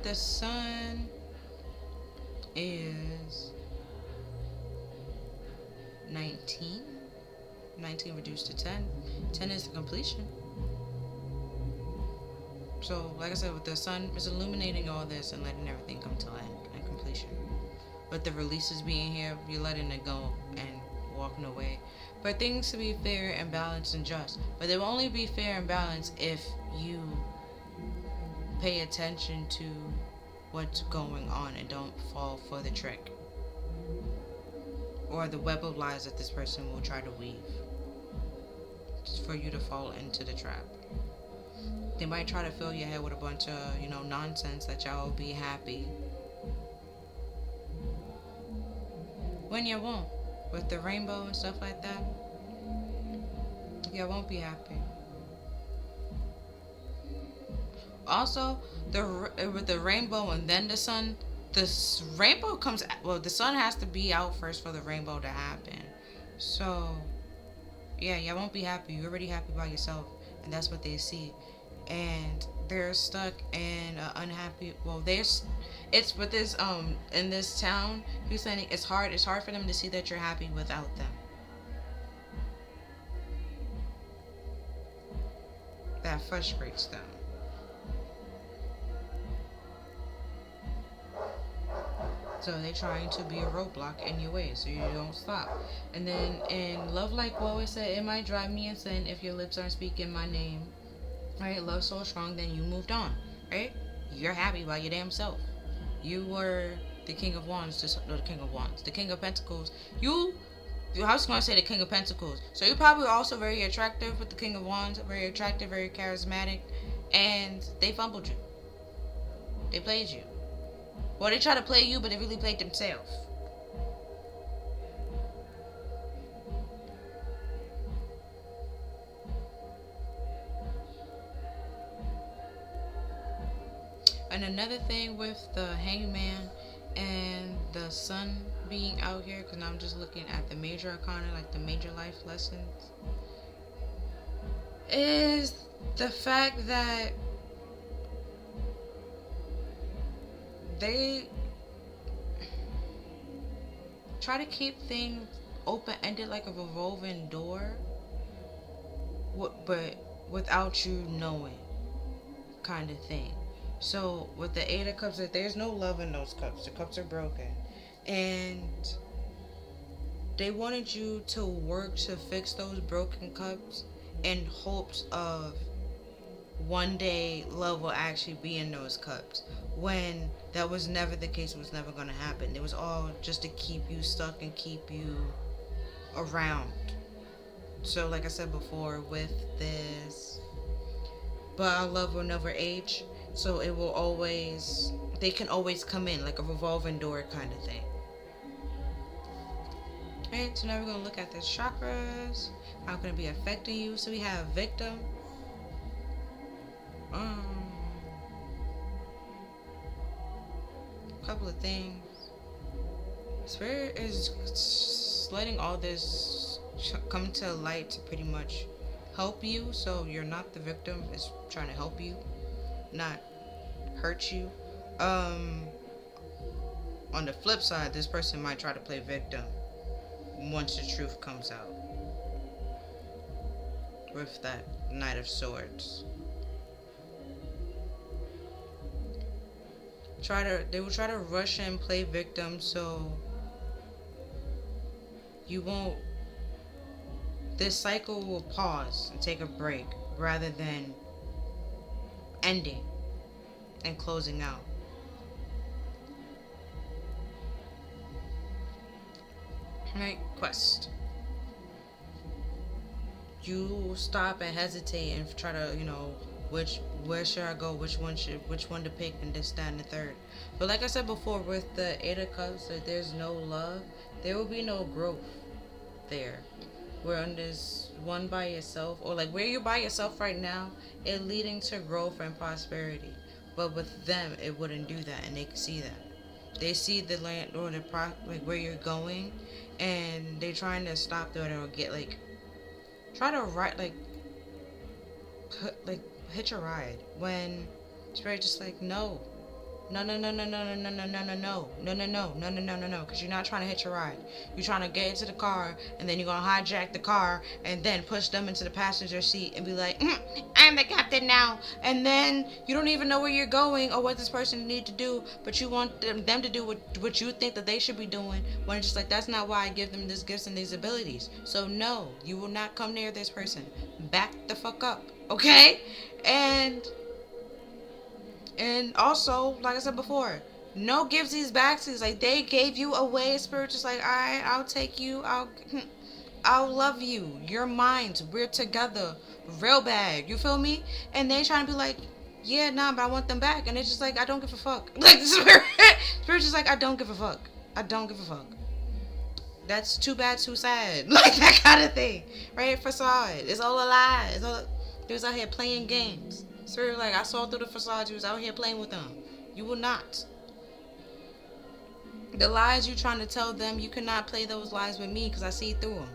the sun is 19. 19 reduced to 10. 10 is the completion. So, like I said, with the sun, it's illuminating all this and letting everything come to end and completion. But the releases being here, you're letting it go and walking away. For things to be fair and balanced and just. But they will only be fair and balanced if you pay attention to what's going on and don't fall for the trick. Or the web of lies that this person will try to weave. Just for you to fall into the trap. They might try to fill your head with a bunch of, nonsense that y'all will be happy. When you won't. With the rainbow and stuff like that, you won't be happy. Also, with the rainbow and then the sun, the rainbow comes, the sun has to be out first for the rainbow to happen. So, yeah, y'all won't be happy. You're already happy by yourself, and that's what they see. And they're stuck in unhappy. It's with this in this town. He's saying it's hard for them to see that you're happy without them. That frustrates them. So they're trying to be a roadblock in your way so you don't stop. And then in love, like we always said, it might drive me insane if your lips aren't speaking my name. Right? Love so strong, then you moved on. Right? You're happy by your damn self. You were the King of Wands, the King of Wands, the King of Pentacles. I was going to say the King of Pentacles. So you're probably also very attractive with the King of Wands, very attractive, very charismatic, and they fumbled you. They played you. Well, they try to play you, but they really played themselves. And another thing with the hangman and the sun being out here, because now I'm just looking at the major arcana, like the major life lessons, is the fact that they try to keep things open-ended like a revolving door, but without you knowing, kind of thing. So with the Eight of Cups, there's no love in those cups. The cups are broken, and they wanted you to work to fix those broken cups in hopes of one day love will actually be in those cups. When that was never the case, it was never going to happen. It was all just to keep you stuck and keep you around. So, like I said before, with this, but our love will never age. So it will always, they can always come in like a revolving door kind of thing. Alright, so now we're going to look at the chakras. How can it be affecting you? So we have victim. A couple of things. Spirit is letting all this come to light to pretty much help you. So you're not the victim. It's trying to help you, not hurt you. On the flip side, this person might try to play victim once the truth comes out with that Knight of Swords. They will try to rush and play victim, so you won't, this cycle will pause and take a break rather than ending and closing out. Right, quest. You will stop and hesitate and try to, where should I go, which one to pick, and this, that, and the third. But like I said before, with the Eight of Cups, that there's no love, there will be no growth there. Where on this one by yourself, or like where you're by yourself right now, it leading to growth and prosperity. But with them, it wouldn't do that, and they can see that. They see the land or like where you're going, and they're trying to stop that or get try to ride hitch a ride when Spirit just like no. No, no, no, no, no, no, no, no, no, no, no, no, no, no, no, no, no, no, no, because you're not trying to hitch a ride. You're trying to get into the car, and then you're going to hijack the car, and then push them into the passenger seat and be like, I'm the captain now. And then you don't even know where you're going or what this person needs to do, but you want them to do what you think that they should be doing, when it's just like, that's not why I give them these gifts and these abilities. So no, you will not come near this person. Back the fuck up, okay? And also, like I said before, no gives these backsies. Like, they gave you away. Spirit just like, alright, I'll take you. I'll love you. You're mine. We're together. Real bad. You feel me? And they trying to be like, yeah, nah, but I want them back. And it's just like, I don't give a fuck. Like, Spirit's just like, I don't give a fuck. I don't give a fuck. That's too bad, too sad. Like, that kind of thing. Right? Facade. It's all a lie. They was out here playing games. Spirit like, I saw through the facade. You was out here playing with them. You will not. The lies you're trying to tell them, you cannot play those lies with me because I see through them.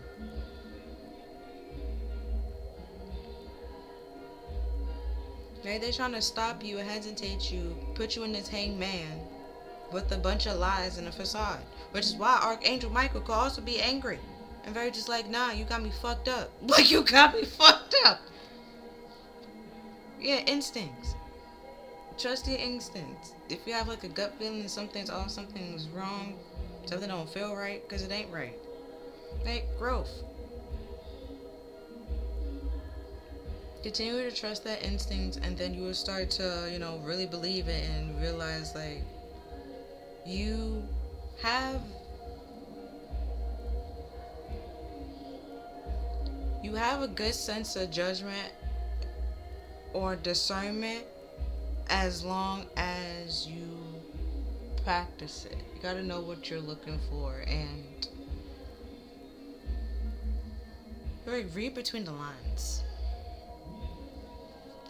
Right? They're trying to stop you, hesitate you, put you in this hangman with a bunch of lies and a facade. Which is why Archangel Michael could also be angry. And very just like, nah, you got me fucked up. Like, you got me fucked up. Yeah, instincts. Trust your instincts. If you have like a gut feeling something's off, something's wrong, something don't feel right, because it ain't right. Like, growth. Continue to trust that instinct, and then you will start to, really believe it and realize, like, you have a good sense of judgment or discernment as long as you practice it. You gotta know what you're looking for, and like, read between the lines.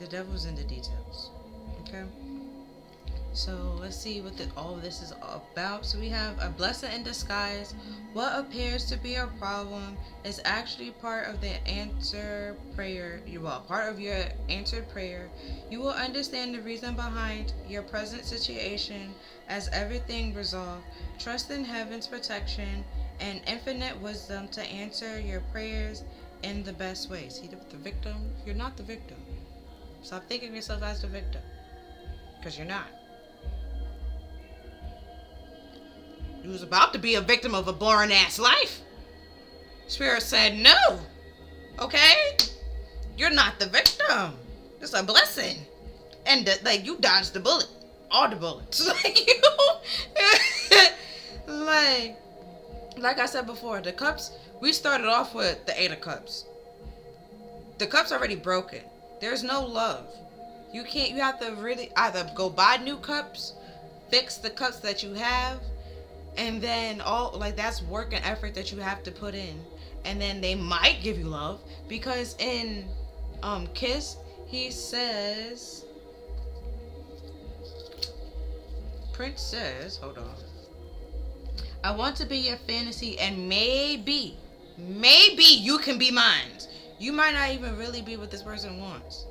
The devil's in the details. Okay? So let's see what all of this is about. So we have a blessing in disguise. What appears to be a problem is actually part of the answer prayer. Part of your answered prayer. You will understand the reason behind your present situation as everything resolved. Trust in heaven's protection and infinite wisdom to answer your prayers in the best way. See the victim? You're not the victim. Stop thinking of yourself as the victim, because you're not. You was about to be a victim of a boring ass life. Spirit said no. Okay? You're not the victim. It's a blessing. And you dodged the bullet. All the bullets. Like I said before, the cups, we started off with the 8 of cups. The cup's already broken. There's no love. You have to really either go buy new cups, fix the cups that you have, and then that's work and effort that you have to put in. And then they might give you love, because in Kiss, he says, Prince says, hold on, I want to be your fantasy, and maybe you can be mine. You might not even really be what this person wants.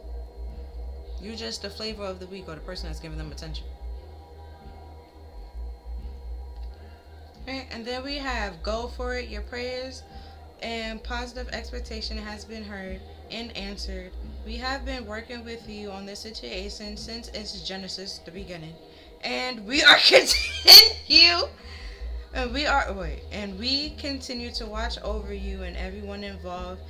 You're just the flavor of the week, or the person that's giving them attention. Okay, and then we have go for it. Your prayers and positive expectation has been heard and answered. We have been working with you on this situation since its genesis, the beginning, and we are we continue to watch over you and everyone involved.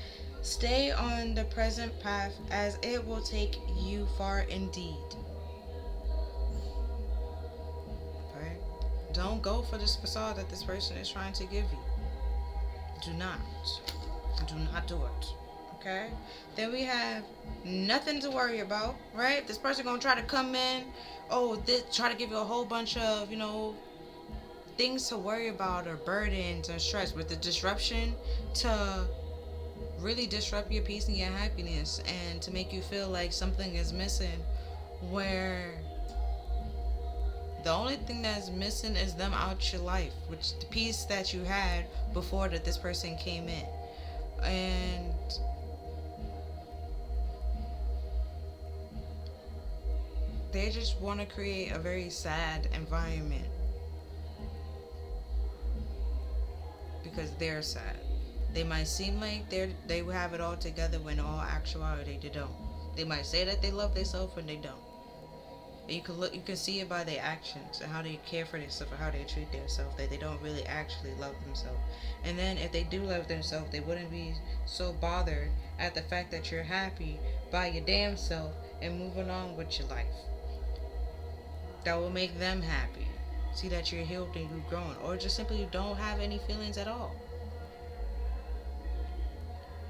Stay on the present path, as it will take you far indeed. Right? Don't go for this facade that this person is trying to give you. Do not do it. Okay? Then we have nothing to worry about, right? This person gonna try to come in, try to give you a whole bunch of, things to worry about, or burdens or stress, with the disruption to really disrupt your peace and your happiness, and to make you feel like something is missing, where the only thing that's missing is them out your life, which the peace that you had before that this person came in. And they just want to create a very sad environment, because they're sad. They might seem like they have it all together, when in all actuality they don't. They might say that they love themselves when they don't. And you can see it by their actions and how they care for themselves, or how they treat themselves, that they don't really actually love themselves. And then if they do love themselves, they wouldn't be so bothered at the fact that you're happy by your damn self and moving on with your life. That will make them happy. See that you're healed and you're growing, or just simply you don't have any feelings at all.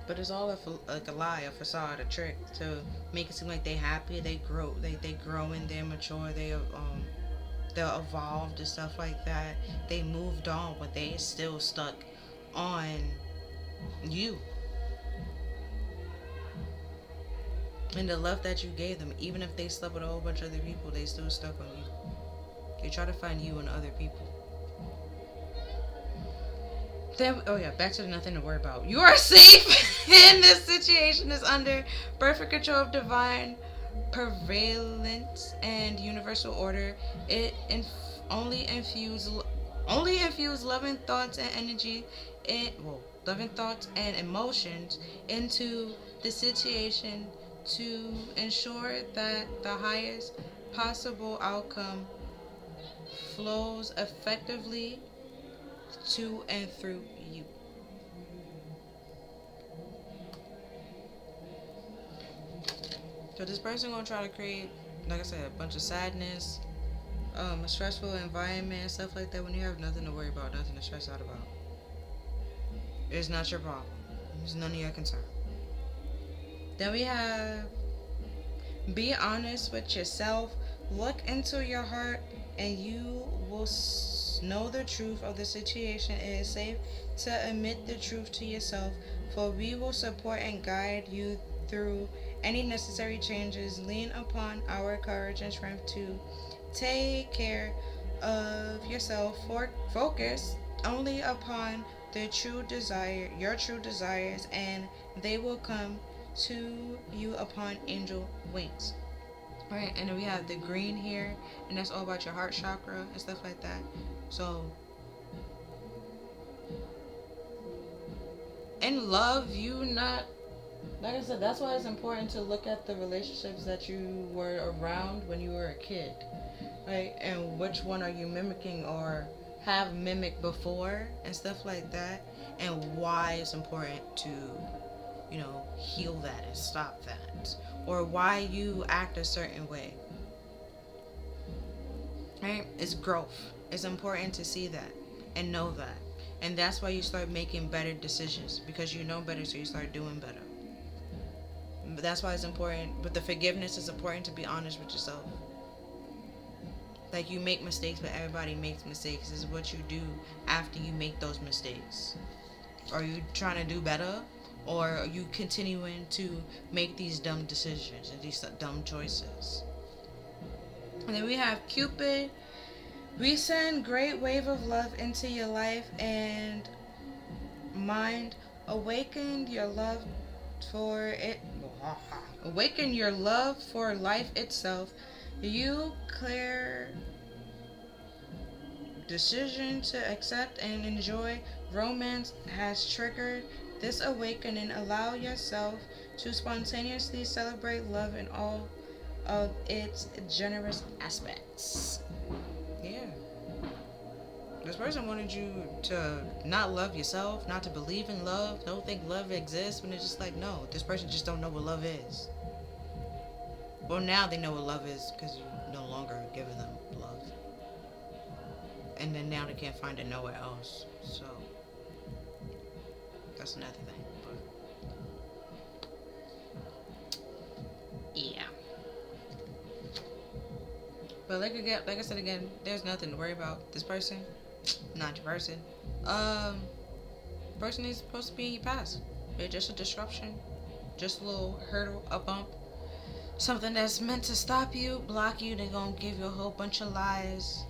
But it's all a lie, a facade, a trick to make it seem like they happy, they grow, they growing, they're mature, they're evolved and stuff like that. They moved on, but they still stuck on you. And the love that you gave them, even if they slept with a whole bunch of other people, they still stuck on you. They try to find you in other people. Then, back to the nothing to worry about. You are safe, and this situation is under perfect control of divine prevalence and universal order. It only infuse loving thoughts and energy, loving thoughts and emotions into the situation to ensure that the highest possible outcome flows effectively to and through you. So this person gonna try to create, like I said, a bunch of sadness, a stressful environment, stuff like that, when you have nothing to worry about, nothing to stress out about. It's not your problem. It's none of your concern. Then we have be honest with yourself. Look into your heart, and you will know the truth of the situation. It is safe to admit the truth to yourself, for we will support and guide you through any necessary changes. Lean upon our courage and strength to take care of yourself. Focus only upon your true desires, and they will come to you upon angel wings. Right, and then we have the green here, and that's all about your heart chakra and stuff like that. So, in love, you not, like I said, that's why it's important to look at the relationships that you were around when you were a kid, right? And which one are you mimicking or have mimicked before and stuff like that, and why it's important to, heal that and stop that, or why you act a certain way. Right? It's growth. It's important to see that and know that. And that's why you start making better decisions, because you know better, so you start doing better. But that's why it's important. But the forgiveness is important, to be honest with yourself. Like, you make mistakes, but everybody makes mistakes. This is what you do after you make those mistakes. Are you trying to do better? Or are you continuing to make these dumb decisions and these dumb choices? And then we have Cupid. We send great wave of love into your life and mind. Awaken your love for it. Awaken your love for life itself. You clear decision to accept and enjoy romance has triggered this awakening. Allow yourself to spontaneously celebrate love in all of its generous aspects. Yeah. This person wanted you to not love yourself, not to believe in love, don't think love exists, when it's just like, no, this person just don't know what love is. Well, now they know what love is because you no longer giving them love. And then now they can't find it nowhere else. So, that's another thing. But, yeah. But like I said again, there's nothing to worry about. This person, not your person. Person is supposed to be in your past. They're just a disruption, just a little hurdle, a bump, something that's meant to stop you, block you. They're gonna give you a whole bunch of lies.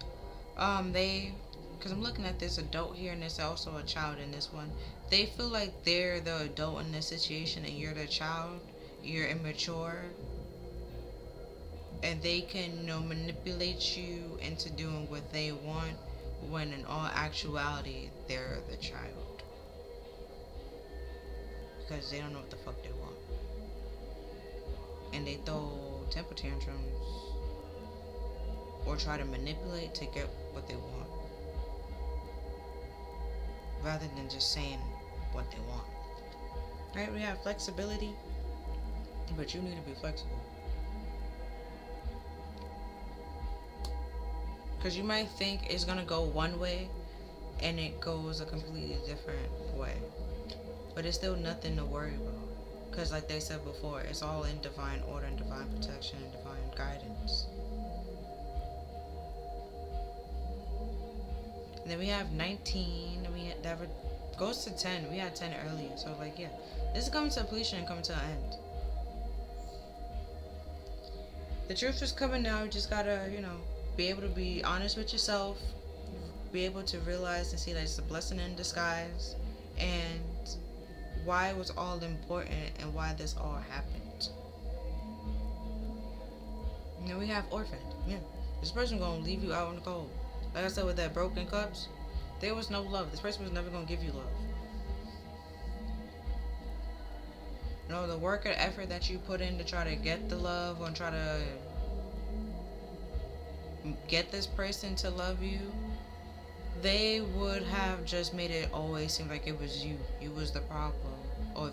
Because I'm looking at this adult here, and there's also a child in this one. They feel like they're the adult in this situation, and you're the child. You're immature, and they can, manipulate you into doing what they want, when in all actuality they're the child, because they don't know what the fuck they want, and they throw temper tantrums or try to manipulate to get what they want, rather than just saying what they want. Right? We have flexibility, but you need to be flexible. Because you might think it's going to go one way, and it goes a completely different way. But it's still nothing to worry about. Because like they said before, it's all in divine order and divine protection and divine guidance. And then we have 19, and that goes to 10. We had 10 earlier. So like, yeah. This is coming to completion and coming to an end. The truth is coming now. You just gotta, be able to be honest with yourself, be able to realize and see that it's a blessing in disguise, and why it was all important and why this all happened. And then we have orphaned. Yeah, this person gonna leave you out in the cold. Like I said, with that broken cups, there was no love. This person was never gonna give you love. The work and effort that you put in to try to get the love, or try to get this person to love you, they would have just made it always seem like it was you. You was the problem. Or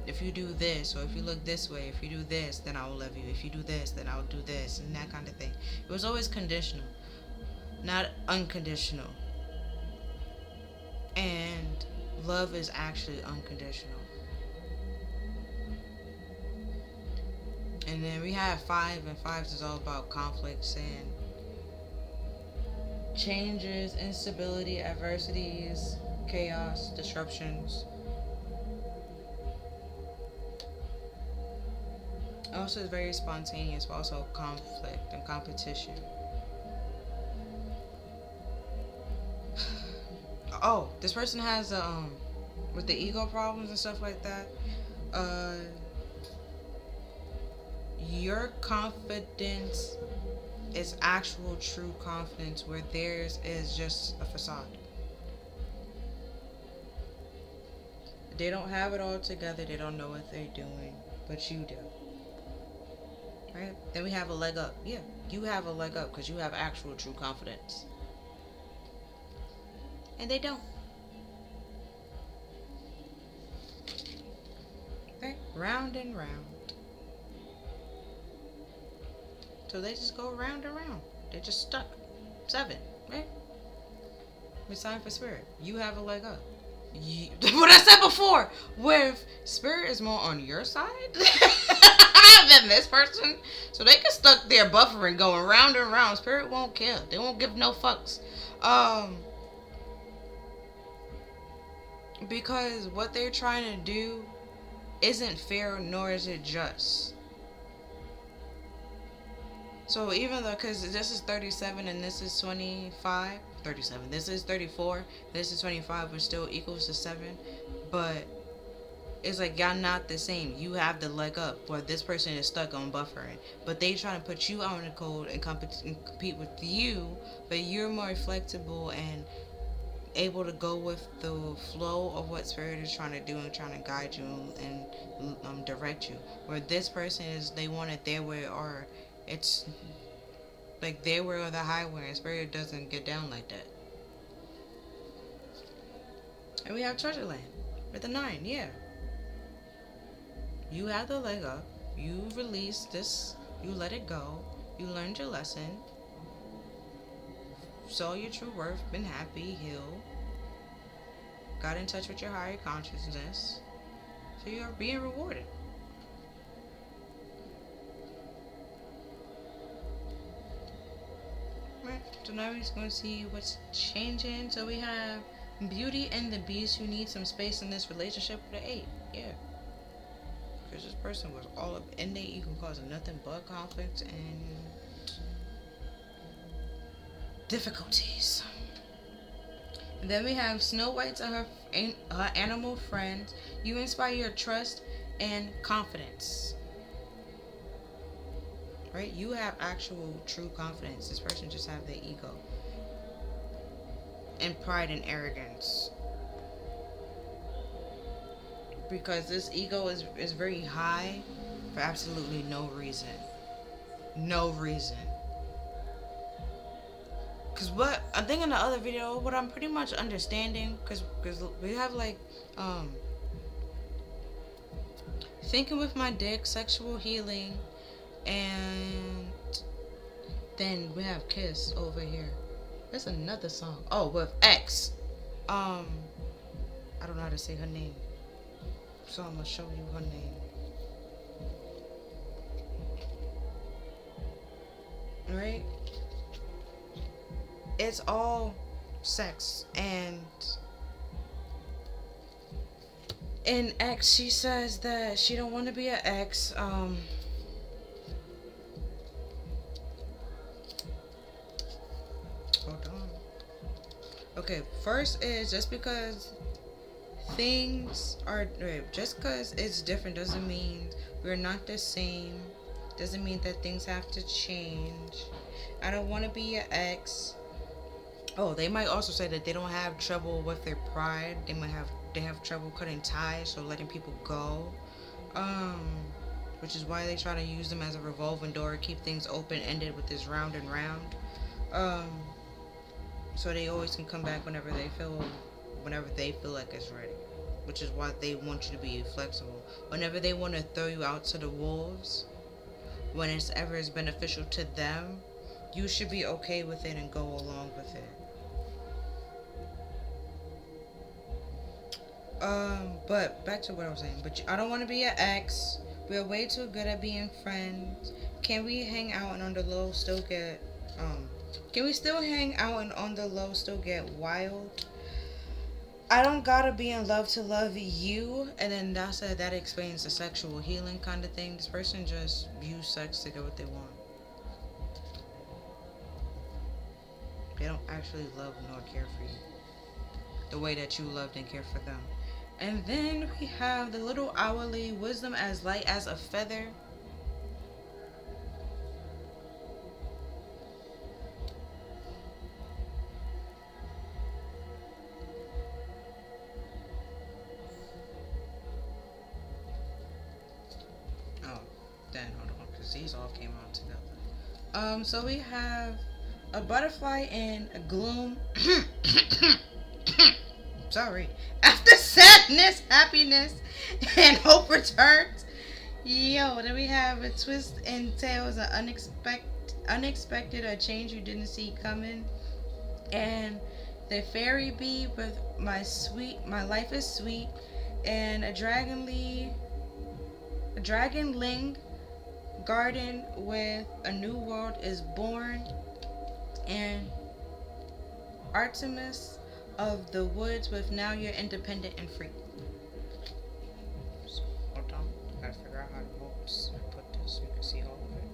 if you do this, or if you look this way, if you do this, then I will love you. If you do this, then I'll do this, and that kind of thing. It was always conditional, not unconditional. And love is actually unconditional. And And then we have 5, and 5s is all about conflicts and changes, instability, adversities, chaos, disruptions. Also, it's very spontaneous, but also conflict and competition. Oh, this person has with the ego problems and stuff like that. Uh, your confidence is actual, true confidence, where theirs is just a facade. They don't have it all together. They don't know what they're doing, but you do. Right? Then we have a leg up. Yeah, you have a leg up because you have actual, true confidence, and they don't. Right? Round and round. So they just go round and round. They're just stuck. 7, right? It's time for spirit. You have a leg up. What I said before, with spirit is more on your side than this person, so they can stuck there buffering, going round and round. Spirit won't care. They won't give no fucks. Because what they're trying to do isn't fair, nor is it just. So even though, because this is 37 and this is 25, 37, this is 34, this is 25, which still equals to 7, but it's like y'all not the same. You have the leg up where this person is stuck on buffering, but they trying to put you out in the cold and compete with you, but you're more flexible and able to go with the flow of what spirit is trying to do and trying to guide you and direct you. Where this person is, they want it their way, or it's like their way or the highway, and spirit doesn't get down like that. And we have treasure land with the 9. Yeah, you have the leg up. You released this. You let it go. You learned your lesson. Saw your true worth. Been happy. Healed. Got in touch with your higher consciousness. So you're being rewarded. Right. So now we're just going to see what's changing. So we have Beauty and the Beast, who need some space in this relationship with the 8. Yeah. Because this person was all up in their ego, causing nothing but conflict and difficulties. And then we have Snow White to her animal friends. You inspire your trust and confidence. Right? You have actual true confidence. This person just have their ego and pride and arrogance. Because this ego is very high for absolutely no reason. No reason. Because what I think in the other video, what I'm pretty much understanding, because we have like thinking with my dick, sexual healing, and then we have Kiss over here. There's another song. Oh, with X. I don't know how to say her name, so I'm gonna show you her name. Right? It's all sex, and in X she says that she don't want to be an ex. Hold on. Okay, first is just because things are just because it's different doesn't mean we're not the same. Doesn't mean that things have to change. I don't want to be an ex. Oh, they might also say that they don't have trouble with their pride. They have trouble cutting ties, so letting people go. Which is why they try to use them as a revolving door, keep things open-ended with this round and round. So they always can come back whenever they feel like it's ready. Which is why they want you to be flexible. Whenever they want to throw you out to the wolves, when it's ever is beneficial to them, you should be okay with it and go along with it. But back to what I was saying. But I don't want to be an ex, We're way too good at being friends. Can we hang out and on the low still get um can we still hang out and on the low still get wild? I don't gotta be in love to love you, and then that explains the sexual healing kind of thing. This person just use sex to get what they want. They don't actually love nor care for you the way that you loved and cared for them. And then we have the little hourly wisdom as light as a feather. Oh, then hold on, because these all came out together. So we have a butterfly in a gloom. Sorry. After sadness, happiness, and hope returns. Yo, then we have a twist and tails, an unexpected, a change you didn't see coming, and the fairy bee with my life is sweet, and a dragonling garden with a new world is born, and Artemis of the woods with now you're independent and free. So, hold on, gotta figure out how to put this so you can see all of it.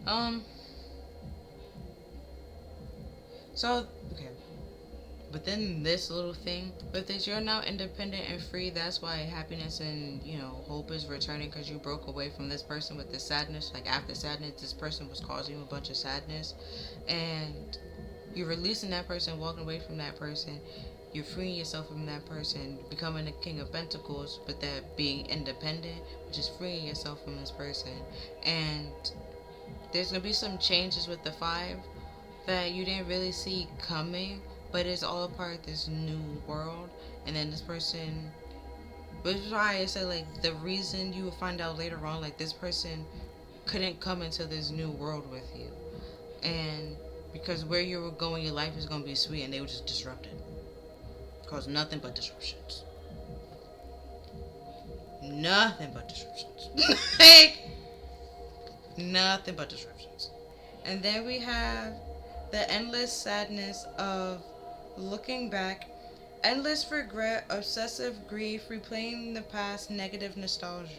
Um. So okay. But then this little thing with this, you're now independent and free. That's why happiness and hope is returning because you broke away from this person with this sadness. Like after sadness, this person was causing you a bunch of sadness, and you're releasing that person, walking away from that person. You're freeing yourself from that person, becoming the King of Pentacles, but that being independent, which is freeing yourself from this person. And there's gonna be some changes with the five that you didn't really see coming, but it's all a part of this new world. And then this person, which is why I said like the reason you will find out later on, like this person couldn't come into this new world with you, and because where you were going, your life is gonna be sweet, and they were just disrupted, cause nothing but disruptions, nothing but disruptions, like nothing but disruptions. And then we have the endless sadness of looking back, endless regret, obsessive grief, replaying the past, negative nostalgia.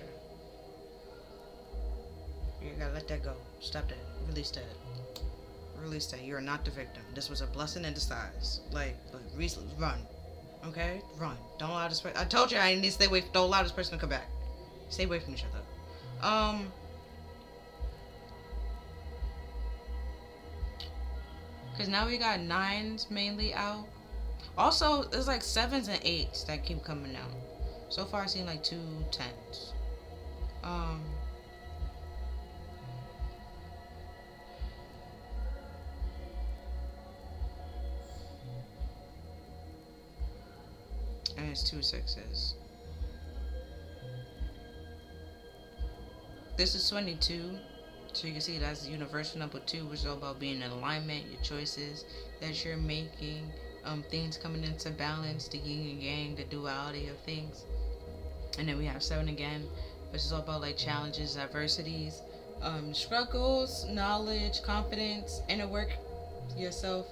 You gotta let that go. Stop that. Release that. Release that. You're not the victim. This was a blessing in disguise. Like, run. Okay? Run. Don't allow this person. I told you I need to stay away. Don't allow this person to come back. Stay away from each other. Because now we got nines mainly out. Also, there's like sevens and eights that keep coming out. So far, I've seen like 2 10s. And it's 2 6s. This is 22. So you can see that's universal number 2, which is all about being in alignment, your choices that you're making, things coming into balance, the yin and yang, the duality of things. And then we have 7 again, which is all about like challenges, adversities, struggles, knowledge, confidence, inner work, yourself,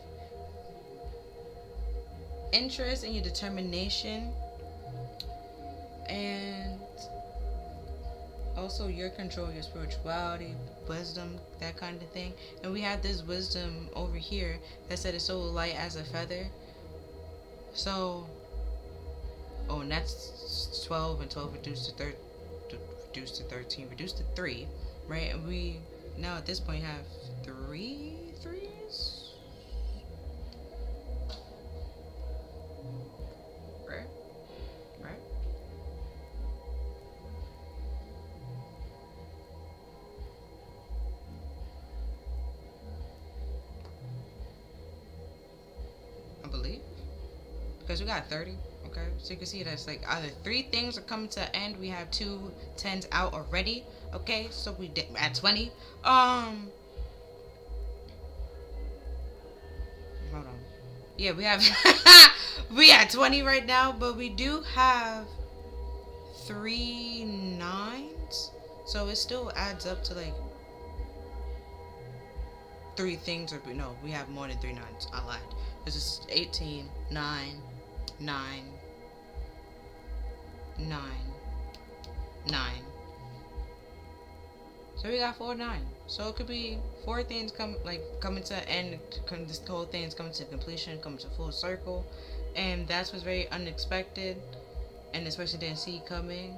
interest, and your determination, and also your control, your spirituality, wisdom, that kind of thing. And we have this wisdom over here that said it's so light as a feather. So, and that's 12, and 12 reduced to 13, reduced to 3, right? And we now at this point have 3 threes, right? Right? I believe. because we got 30. Okay, so you can see that's like either 3 things are coming to an end. We have 2 10s out already. Okay, so we at 20. Hold on. Yeah, we have we at 20 right now, but we do have 3 9s, so it still adds up to like 3 things. Or no, we have more than 3 9s. I lied. This is 18, 9, 9, 9, 9. So we got 4 9. So it could be 4 things coming to an end. This whole thing is coming to completion, coming to full circle, and that's what's very unexpected, and this person didn't see coming.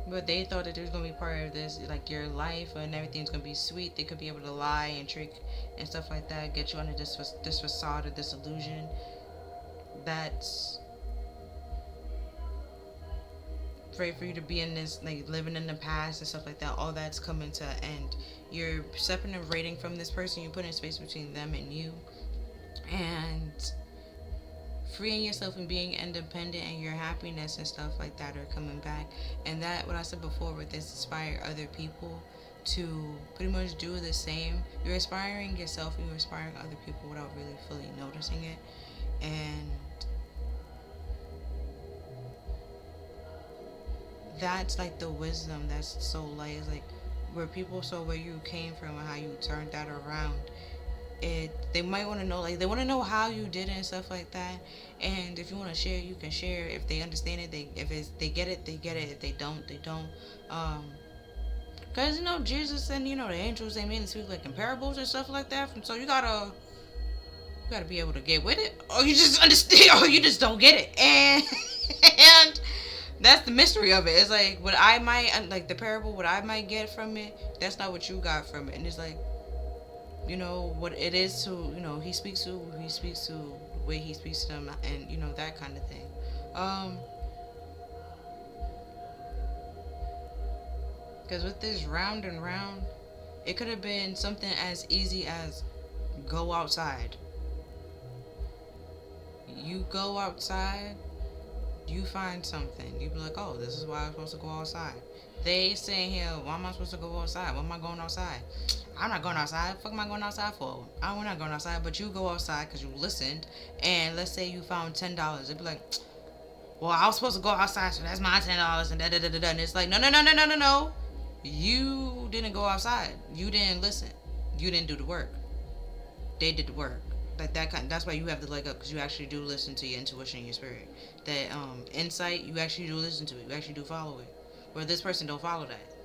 But they thought that there's gonna be part of this, like your life, and everything's gonna be sweet. They could be able to lie and trick and stuff like that, get you under this facade of this illusion. That's for you to be in this, like living in the past and stuff like that. All that's coming to an end. You're separating from this person. You're putting space between them and you, and freeing yourself and being independent, and your happiness and stuff like that are coming back. And that, what I said before, with this, inspire other people to pretty much do the same. You're inspiring yourself and you're inspiring other people without really fully noticing it. And that's like the wisdom that's so light. It's like where people saw where you came from and how you turned that around. They might want to know, like they want to know how you did it and stuff like that. And if you want to share, you can share. If they understand it, they get it, they get it. If they don't, they don't. Because Jesus and the angels, they mainly speak like in parables and stuff like that. So you gotta be able to get with it, or you just understand, or you just don't get it. And that's the mystery of it. It's like what I might, like the parable, what I might get from it, that's not what you got from it. And it's like, what it is to, he speaks to who he speaks to, the way he speaks to them, and that kind of thing. Because with this round and round, it could have been something as easy as go outside. You go outside, you find something. You be like, oh, this is why I'm supposed to go outside. They saying here, why am I supposed to go outside? Why am I going outside? I'm not going outside. Fuck am I going outside for? I'm not going outside, but you go outside because you listened. And let's say you found $10. It'd be like, well, I was supposed to go outside, so that's my $10 and da da da da da. And it's like, no. You didn't go outside. You didn't listen. You didn't do the work. They did the work. Like that's why you have the leg up, because you actually do listen to your intuition and your spirit. That insight, you actually do listen to it. You actually do follow it. Where this person don't follow that.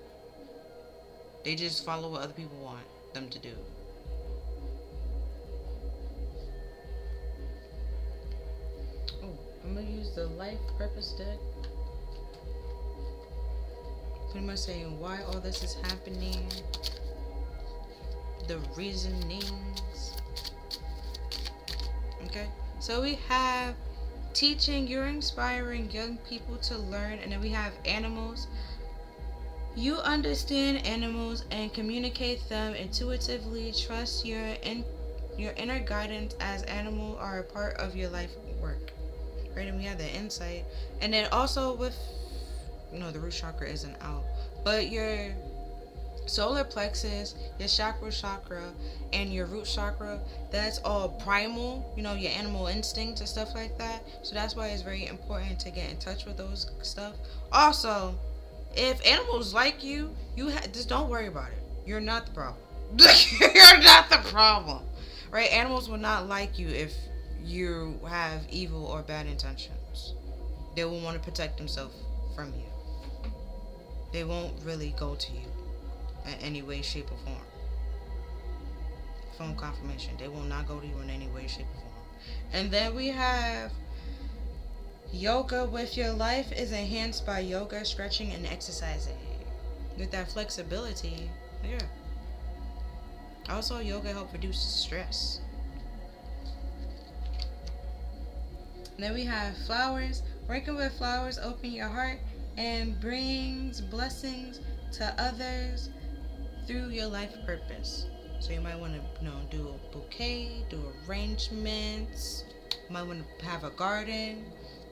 They just follow what other people want them to do. Oh, I'm gonna use the life purpose deck. Pretty much saying why all this is happening, the reasonings. Okay, so we have teaching, you're inspiring young people to learn, and then we have animals. You understand animals and communicate them intuitively. Trust your inner guidance, as animals are a part of your life work. Right, and we have the insight, and then also with the root chakra isn't out, but your solar plexus, your chakra, and your root chakra, that's all primal, your animal instincts and stuff like that. So that's why it's very important to get in touch with those stuff. Also, if animals like you, just don't worry about it. You're not the problem. You're not the problem, right? Animals will not like you if you have evil or bad intentions. They will want to protect themselves from you. They won't really go to you in any way, shape, or form. Phone confirmation. They will not go to you in any way, shape, or form. And then we have yoga with your life is enhanced by yoga, stretching, and exercising. With that flexibility, yeah. Also, yoga helps reduce stress. And then we have flowers. Working with flowers open your heart and brings blessings to others through your life purpose. So you might want to do a bouquet, do arrangements. You might want to have a garden.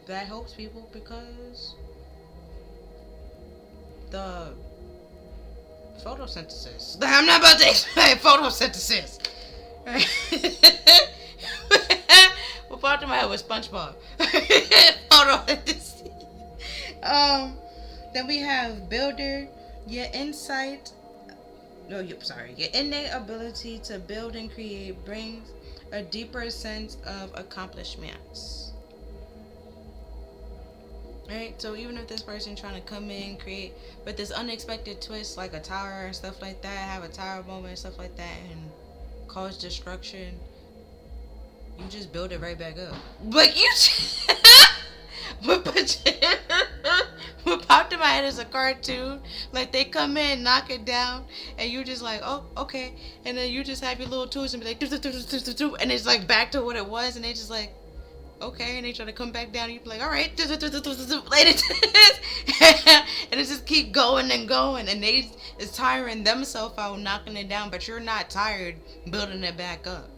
that helps people because the photosynthesis. I'm not about to explain photosynthesis. What popped in my head was SpongeBob. Photosynthesis. Then we have builder. Your insight. No, your innate ability to build and create brings a deeper sense of accomplishments. Right? So even if this person trying to come in, create, but this unexpected twist, like a tower and stuff like that, have a tower moment and stuff like that, and cause destruction, you just build it right back up. Like you, what popped in my head is a cartoon. Like they come in, knock it down, and you just like, oh, okay, and then you just have your little tools and be like, and it's like back to what it was, and they just like, okay, and they try to come back down, and you be like, all right, and it just keep going and going, and they is tiring themselves out knocking it down, but you're not tired building it back up.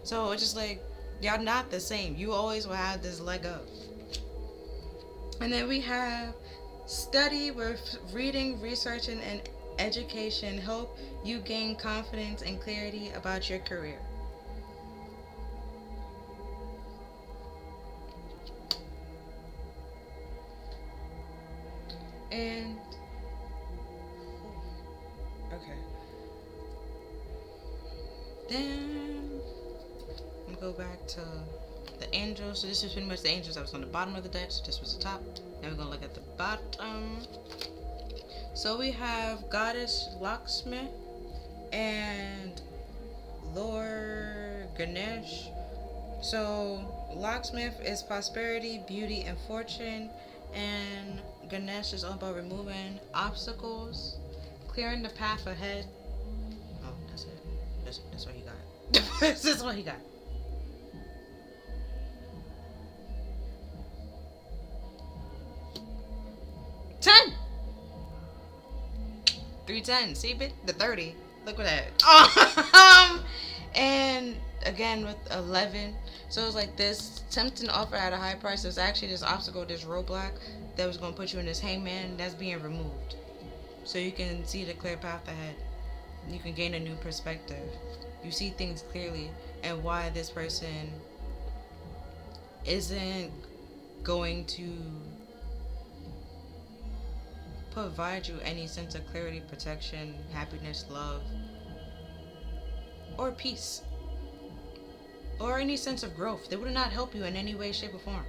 So it's just like y'all not the same. You always will have this leg up. And then we have study with reading, researching, and education help you gain confidence and clarity about your career. And okay, then we go back to the angels. So this is pretty much the angels that was on the bottom of the deck. So this was the top. Now we're gonna look at the bottom. So we have Goddess Lakshmi and Lord Ganesh. So Locksmith is prosperity, beauty, and fortune, and Ganesh is all about removing obstacles, clearing the path ahead. Oh, that's it. That's what he got. That's what he got. $10. 310. See, bit the 30. Look at that. And again with 11. So it's like this tempting offer at a high price. There's actually this obstacle, this roadblock that was going to put you in this hangman that's being removed. So you can see the clear path ahead. You can gain a new perspective. You see things clearly and why this person isn't going to provide you any sense of clarity, protection, happiness, love, or peace, or any sense of growth. They would not help you in any way, shape, or form.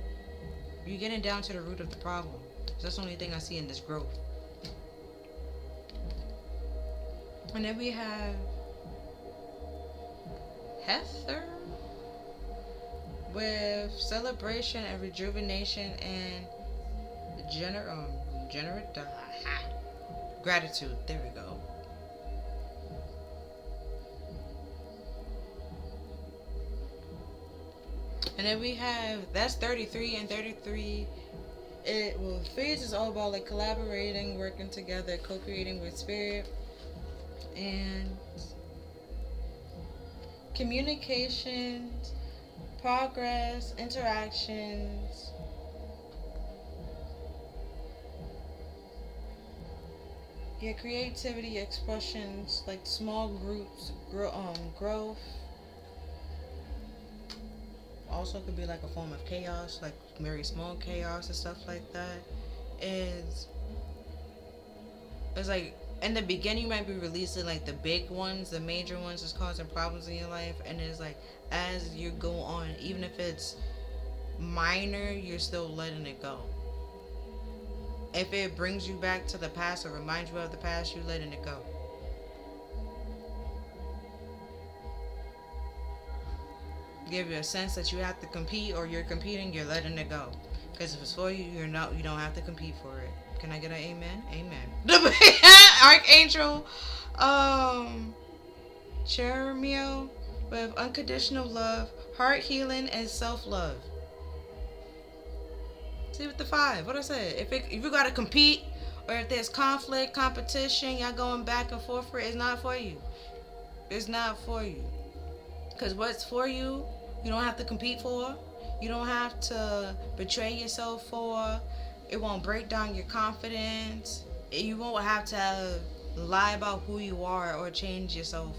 You're getting down to the root of the problem. That's the only thing I see in this growth. And then we have Heather with celebration and rejuvenation and gratitude. There we go. And then we have, that's 33, and 33, phase is all about like collaborating, working together, co-creating with spirit, and communications, progress, interactions, creativity, expressions, like small groups, growth. Also could be like a form of chaos, like very small chaos and stuff like that. It's like in the beginning you might be releasing like the big ones, the major ones that's causing problems in your life, and it's like as you go on, even if it's minor, you're still letting it go. If it brings you back to the past or reminds you of the past, you're letting it go. Give you a sense that you have to compete or you're competing, you're letting it go. Because if it's for you, you don't have to compete for it. Can I get an amen? Amen. Archangel Chermiel with unconditional love, heart healing, and self-love. See with the 5, what I said. If you gotta compete, or if there's conflict, competition, y'all going back and forth for it, it's not for you. It's not for you. Because what's for you, you don't have to compete for. You don't have to betray yourself for. It won't break down your confidence. You won't have to lie about who you are or change yourself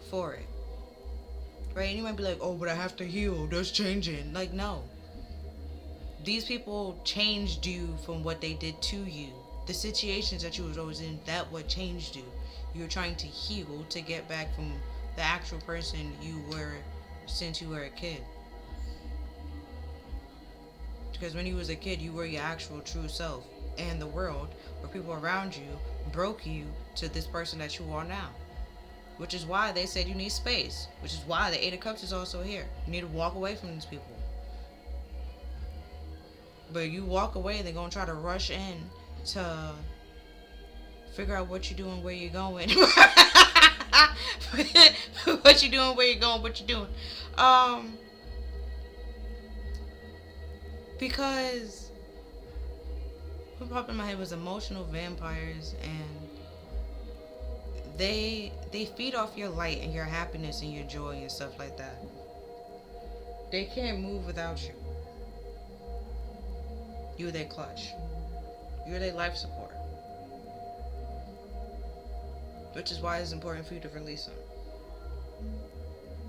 for it. Right? And you might be like, oh, but I have to heal. That's changing. Like, no. These people changed you from what they did to you. The situations that you was always in, that what changed you. You're trying to heal to get back from the actual person you were since you were a kid. Because when you was a kid, you were your actual true self. And the world, or people around you, broke you to this person that you are now. Which is why they said you need space. Which is why the Eight of Cups is also here. You need to walk away from these people. But you walk away, they're going to try to rush in to figure out what you're doing, where you're going. What you're doing, where you're going, what you're doing. Because what popped in my head was emotional vampires, and they feed off your light and your happiness and your joy and stuff like that. They can't move without you. You're their clutch. You're their life support. Which is why it's important for you to release them.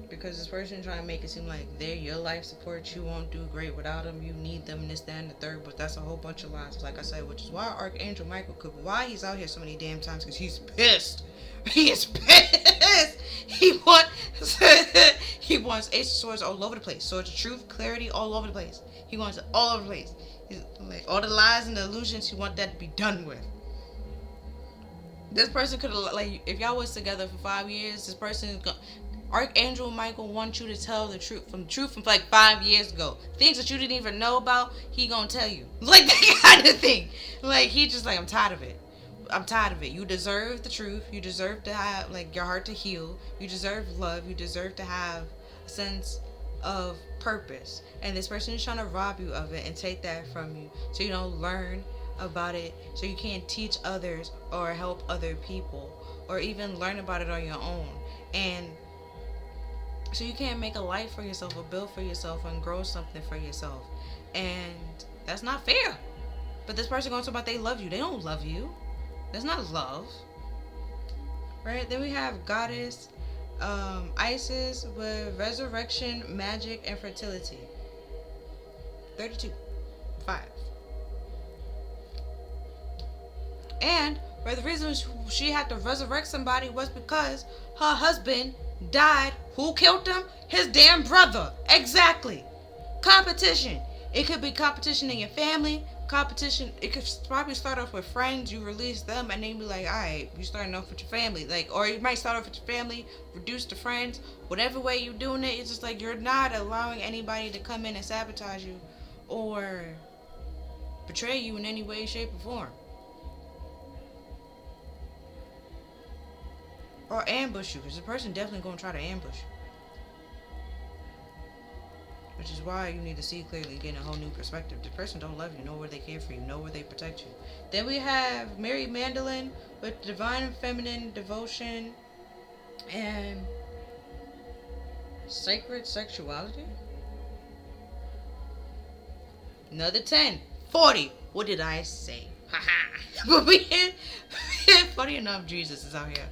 Because this person trying to make it seem like they're your life support, you won't do great without them, you need them, and this, that, and the third, but that's a whole bunch of lies, like I said, which is why Archangel Michael why he's out here so many damn times, because he's pissed. He is pissed. He wants Ace of Swords all over the place. Swords of Truth, clarity, all over the place. He wants it all over the place. He's like, all the lies and the illusions, he wants that to be done with. This person could have, like, if y'all was together for 5 years, this person is gonna... Archangel Michael wants you to tell the truth from like 5 years ago. Things that you didn't even know about, he gonna tell you. Like that kind of thing. Like, he just like, I'm tired of it. I'm tired of it. You deserve the truth. You deserve to have, like, your heart to heal. You deserve love. You deserve to have a sense of purpose. And this person is trying to rob you of it and take that from you, so you don't learn about it, so you can't teach others or help other people or even learn about it on your own. And so you can't make a life for yourself or build for yourself and grow something for yourself. And that's not fair. But this person going to talk about they love you. They don't love you. That's not love. Right? Then we have Goddess Isis with resurrection, magic, and fertility. 32. 5. And for the reason she had to resurrect somebody was because her husband died. Who killed him? His damn brother. Exactly. Competition. It could be competition in your family. Competition. It could probably start off with friends. You release them, and then be like, all right, you starting off with your family. Like, or you might start off with your family, reduce to friends. Whatever way you're doing it, it's just like you're not allowing anybody to come in and sabotage you or betray you in any way, shape, or form. Or ambush you, because the person definitely going to try to ambush you. Which is why you need to see clearly and gain a whole new perspective. The person don't love you, nor will they care for you, nor will they protect you. Then we have Mary Magdalene with divine feminine devotion and sacred sexuality. Another 10. 40. What did I say? Haha. But we had, funny enough, Jesus is out here.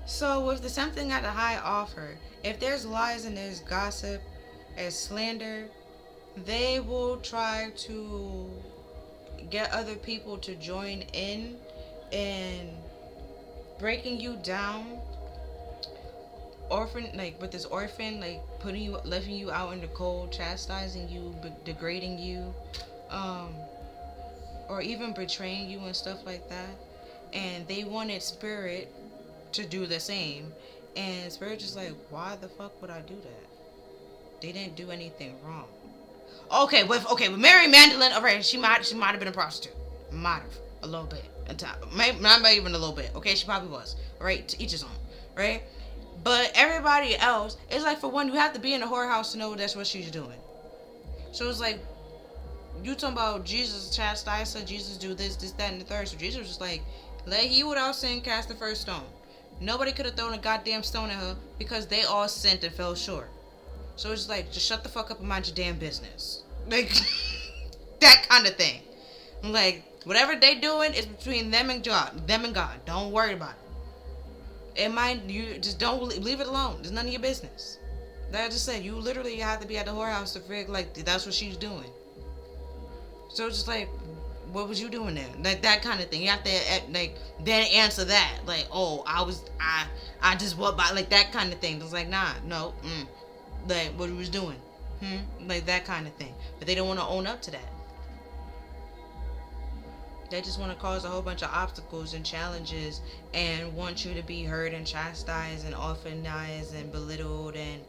So with the something at a high offer, if there's lies and there's gossip and slander, they will try to get other people to join in breaking you down. Orphan, like with this orphan, like putting you, leaving you out in the cold, chastising you, degrading you, or even betraying you and stuff like that. And they wanted Spirit to do the same, and Spirit just like, why the fuck would I do that? They didn't do anything wrong. Okay, with Mary Magdalene, alright, she might have been a prostitute, might have a little bit, not even a little bit. Okay, she probably was. Right, to each his own. Right, but everybody else, it's like, for one, you have to be in a whorehouse to know that's what she's doing. So it's like, you talking about Jesus chastise her, Jesus do this, that, and the third. So Jesus was just like, let he without sin cast the first stone. Nobody could have thrown a goddamn stone at her because they all sinned and fell short. So it's like, just shut the fuck up and mind your damn business. Like, that kind of thing. Like, whatever they doing is between them and God. Them and God. Don't worry about it. It might, you just don't leave it alone. It's none of your business. Like I just said, you literally have to be at the whorehouse to figure, like, that's what she's doing. So it's just like, what was you doing there? Like, that kind of thing. You have to, like, then answer that. Like, oh, I just what by, like, that kind of thing. It's like, nah, no, like, what he was doing. Like, that kind of thing. But they don't want to own up to that. They just want to cause a whole bunch of obstacles and challenges and want you to be hurt and chastised and orphanized and belittled and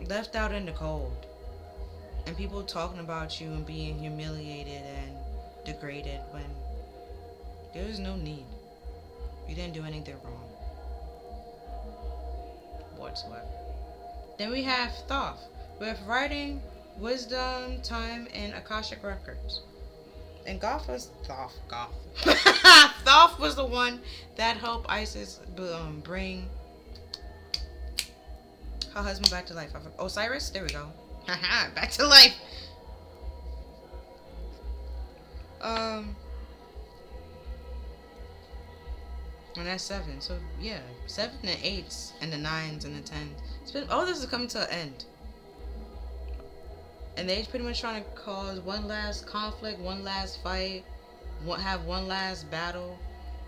left out in the cold. And people talking about you and being humiliated and degraded when there was no need. You didn't do anything wrong whatsoever. Then we have Thoth, with writing, wisdom, time, and Akashic records. And Thoth was Thoth was the one that helped Isis bring her husband back to life. Osiris, there we go. Back to life. And that's 7. So yeah, 7 and 8s and the 9s and the 10s. It's been, all this is coming to an end. And they're pretty much trying to cause one last conflict, one last fight, have one last battle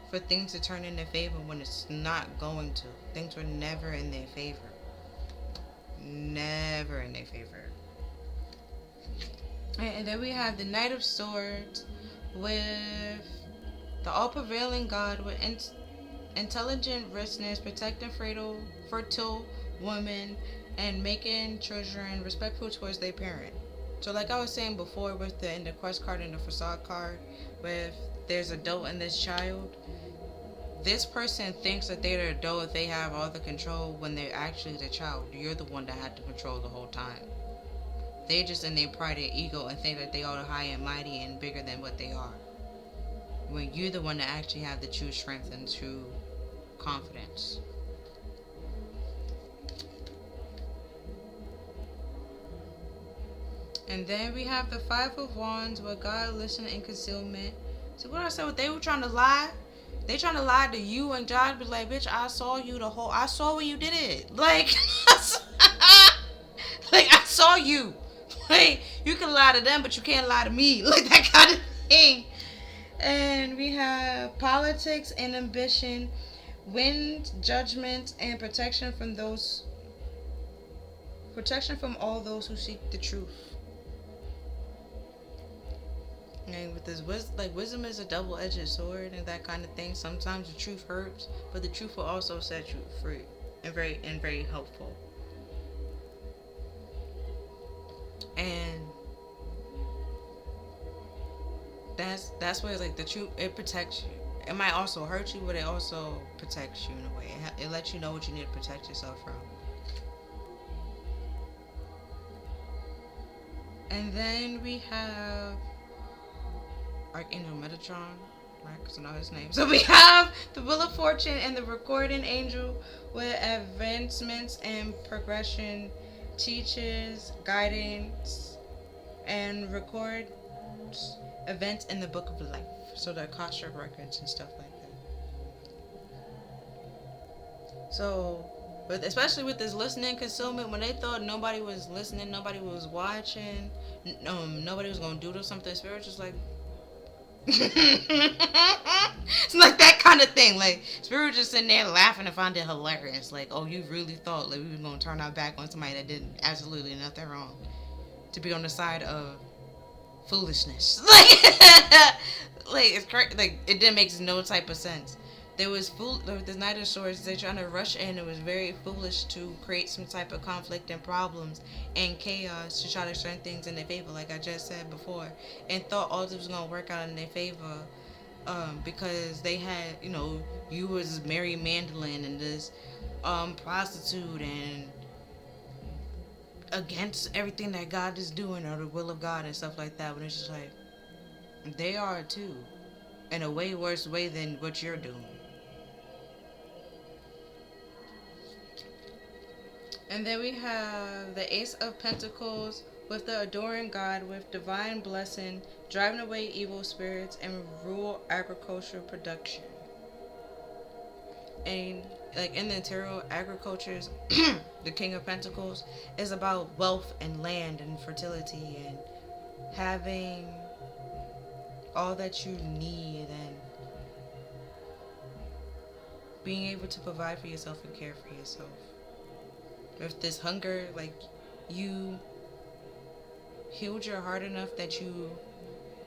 for things to turn in their favor when it's not going to. Things were never in their favor. Never in their favor. And then we have the Knight of Swords with the all-prevailing God with intelligent richness, protecting fertile women, and making children respectful towards their parent. So like I was saying before with in the quest card and the facade card, with there's adult and this child, this person thinks that they're the adult, they have all the control when they're actually the child. You're the one that had to control the whole time. They're just in their pride and ego and think that they are high and mighty and bigger than what they are. When you're the one that actually have the true strength and true confidence. And then we have the 5 of Wands with God, listen, and concealment. So what I said, what they were trying to lie? They trying to lie to you and God, be like, bitch, I saw when you did it. Like, like, I saw you. Like, you can lie to them, but you can't lie to me. Like, that kind of thing. And we have politics and ambition, wind, judgment, and protection from all those who seek the truth. And with this wisdom is a double-edged sword and that kind of thing. Sometimes the truth hurts, but the truth will also set you free and very helpful. And that's where it's like the truth, it protects you. It might also hurt you, but it also protects you in a way. It lets you know what you need to protect yourself from. And then we have Archangel Metatron, right? Because I know his name. So we have the Wheel of Fortune and the Recording Angel with advancements and progression, teaches, guidance, and records events in the Book of Life. So the Cashapp records and stuff like that. So, but especially with this listening concealment, when they thought nobody was listening, nobody was watching, nobody was gonna do something, Spirit just like. It's like that kind of thing. Like, Spirit just sitting there laughing and find it hilarious. Like, oh, you really thought like we were gonna turn our back on somebody that did absolutely nothing wrong, to be on the side of foolishness. Like it's crazy. Like, it didn't make no type of sense. There was the Knight of Swords. They're trying to rush in. It was very foolish to create some type of conflict and problems and chaos to try to turn things in their favor, like I just said before, and thought all this was gonna work out in their favor, because they had, you was Mary Magdalene and this prostitute and against everything that God is doing or the will of God and stuff like that. When it's just like, they are too, in a way worse way than what you're doing. And then we have the Ace of Pentacles with the adoring God with divine blessing, driving away evil spirits and rural agricultural production. And like in the interior agricultures, the King of Pentacles is about wealth and land and fertility and having all that you need and being able to provide for yourself and care for yourself. If this hunger, like, you healed your heart enough that you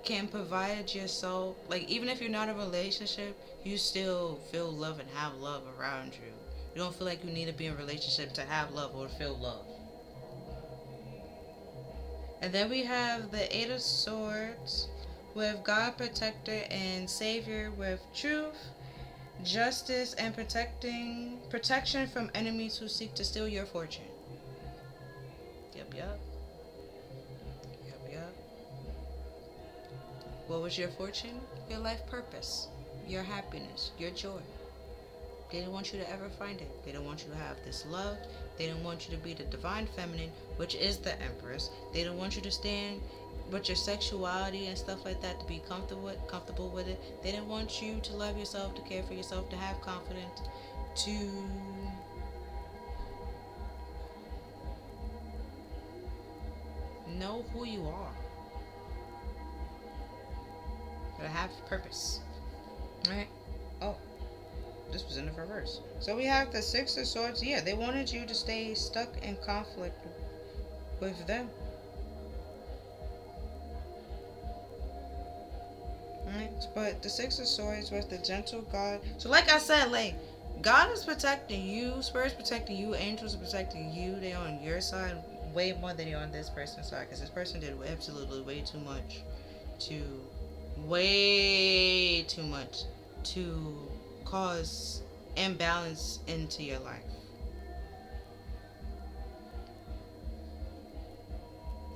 can provide yourself, like, even if you're not in a relationship, you still feel love and have love around you. You don't feel like you need to be in a relationship to have love or feel love. And then we have the Eight of Swords with God Protector and Savior with truth, justice, and protection from enemies who seek to steal your fortune. Yep, yep. Yep, yep. What was your fortune? Your life purpose, your happiness, your joy. They didn't want you to ever find it. They didn't want you to have this love. They didn't want you to be the divine feminine, which is the Empress. They didn't want you to stand with your sexuality and stuff like that, to be comfortable with it. They didn't want you to love yourself, to care for yourself, to have confidence, to know who you are, to have purpose. Right? Oh, this was in the reverse. So we have the Six of Swords. Yeah, they wanted you to stay stuck in conflict with them. Right? But the Six of Swords was the gentle God. So like I said, like, God is protecting you, spirits protecting you, angels are protecting you. They're on your side way more than they're on this person's side, because this person did absolutely way too much to cause imbalance into your life.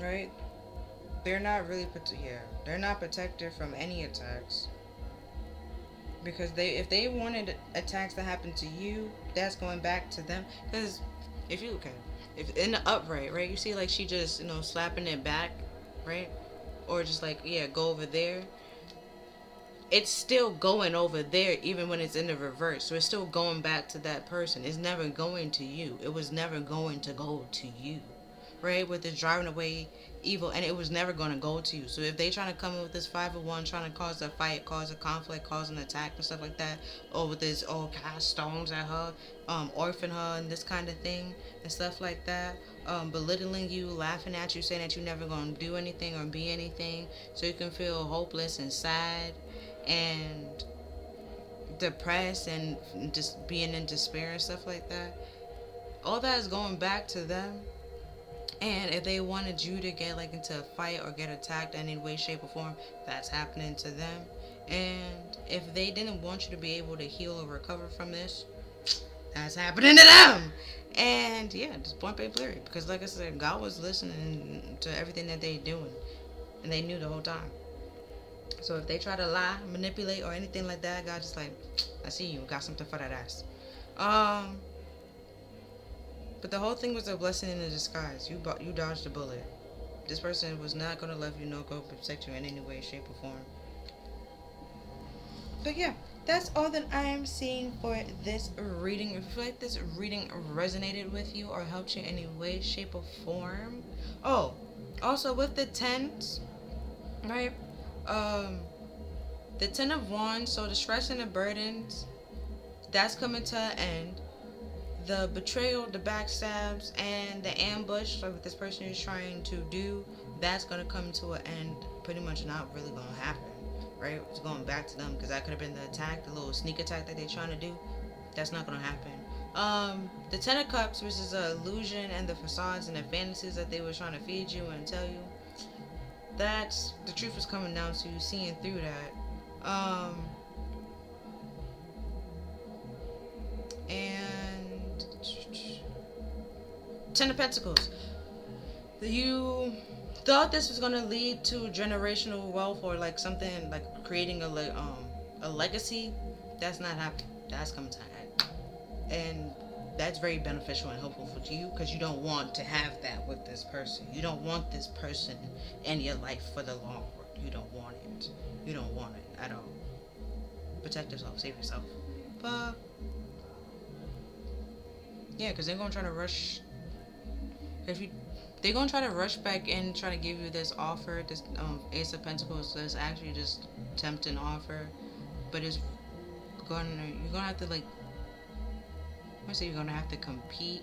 Right? They're not really they're not protected from any attacks, because if they wanted attacks to happen to you, that's going back to them. Because if in the upright, right, you see, like, she just, slapping it back, right, or just like, yeah, go over there. It's still going over there even when it's in the reverse. So it's still going back to that person. It's never going to you. It was never going to go to you. Right? With this driving away evil, and it was never going to go to you. So if they trying to come in with this 5-1, trying to cause a fight, cause a conflict, cause an attack and stuff like that, or with this, cast stones at her, orphan her and this kind of thing and stuff like that, belittling you, laughing at you, saying that you're never going to do anything or be anything, so you can feel hopeless and sad and depressed and just being in despair and stuff like that. All that is going back to them. And if they wanted you to get, like, into a fight or get attacked in any way, shape, or form, that's happening to them. And if they didn't want you to be able to heal or recover from this, that's happening to them. And yeah, just point blank period. Because like I said, God was listening to everything that they doing, and they knew the whole time. So if they try to lie, manipulate, or anything like that, God just like, I see you, got something for that ass. But the whole thing was a blessing in a disguise. You dodged a bullet. This person was not gonna love you, nor gonna protect you in any way, shape, or form. But yeah, that's all that I am seeing for this reading. If you feel like this reading resonated with you or helped you in any way, shape, or form. Oh, also with the tens, right? The Ten of Wands, so the stress and the burdens, that's coming to an end. The betrayal, the backstabs, and the ambush, like what this person is trying to do, that's going to come to an end. Pretty much not really going to happen, right? It's going back to them, because that could have been the attack, the little sneak attack that they're trying to do. That's not going to happen. The Ten of Cups, which is the illusion and the facades and the fantasies that they were trying to feed you and tell you, that's the truth is coming down to you, seeing through that. And Ten of Pentacles. You thought this was gonna lead to generational wealth, or like something like creating a legacy. That's not happening. That's coming to an end, and that's very beneficial and helpful for you, because you don't want to have that with this person. You don't want this person in your life for the long run. You don't want it. You don't want it at all. Protect yourself. Save yourself. But yeah, because they're gonna try to rush. If you, they're gonna try to rush back in, try to give you this offer, this Ace of Pentacles. That's actually just tempting offer, but it's gonna, you're gonna have to like, I say you're gonna have to compete,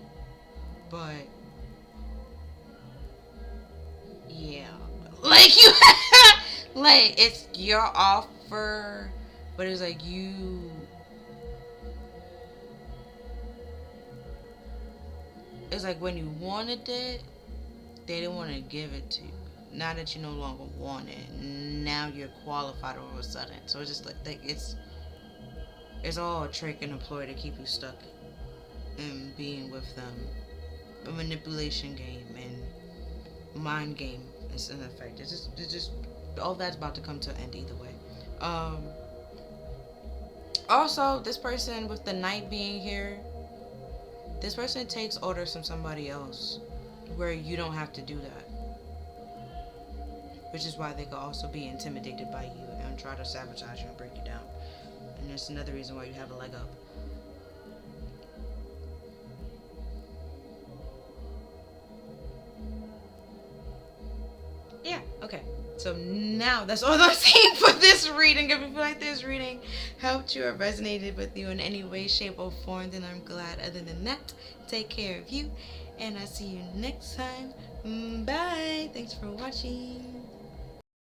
but yeah, like you, like it's your offer, but it's like you. It's like when you wanted it, they didn't want to give it to you. Now that you no longer want it, now you're qualified all of a sudden. So it's just like it's all a trick and a ploy to keep you stuck in being with them. A manipulation game and mind game is in effect. It's just all that's about to come to an end either way. Also, this person with the knight being here, this person takes orders from somebody else, where you don't have to do that. Which is why they could also be intimidated by you and try to sabotage you and break you down. And that's another reason why you have a leg up. Yeah, okay. So now that's all I'm saying for this reading. If you feel like this reading helped you or resonated with you in any way, shape, or form, then I'm glad. Other than that, take care of you, and I'll see you next time. Bye. Thanks for watching.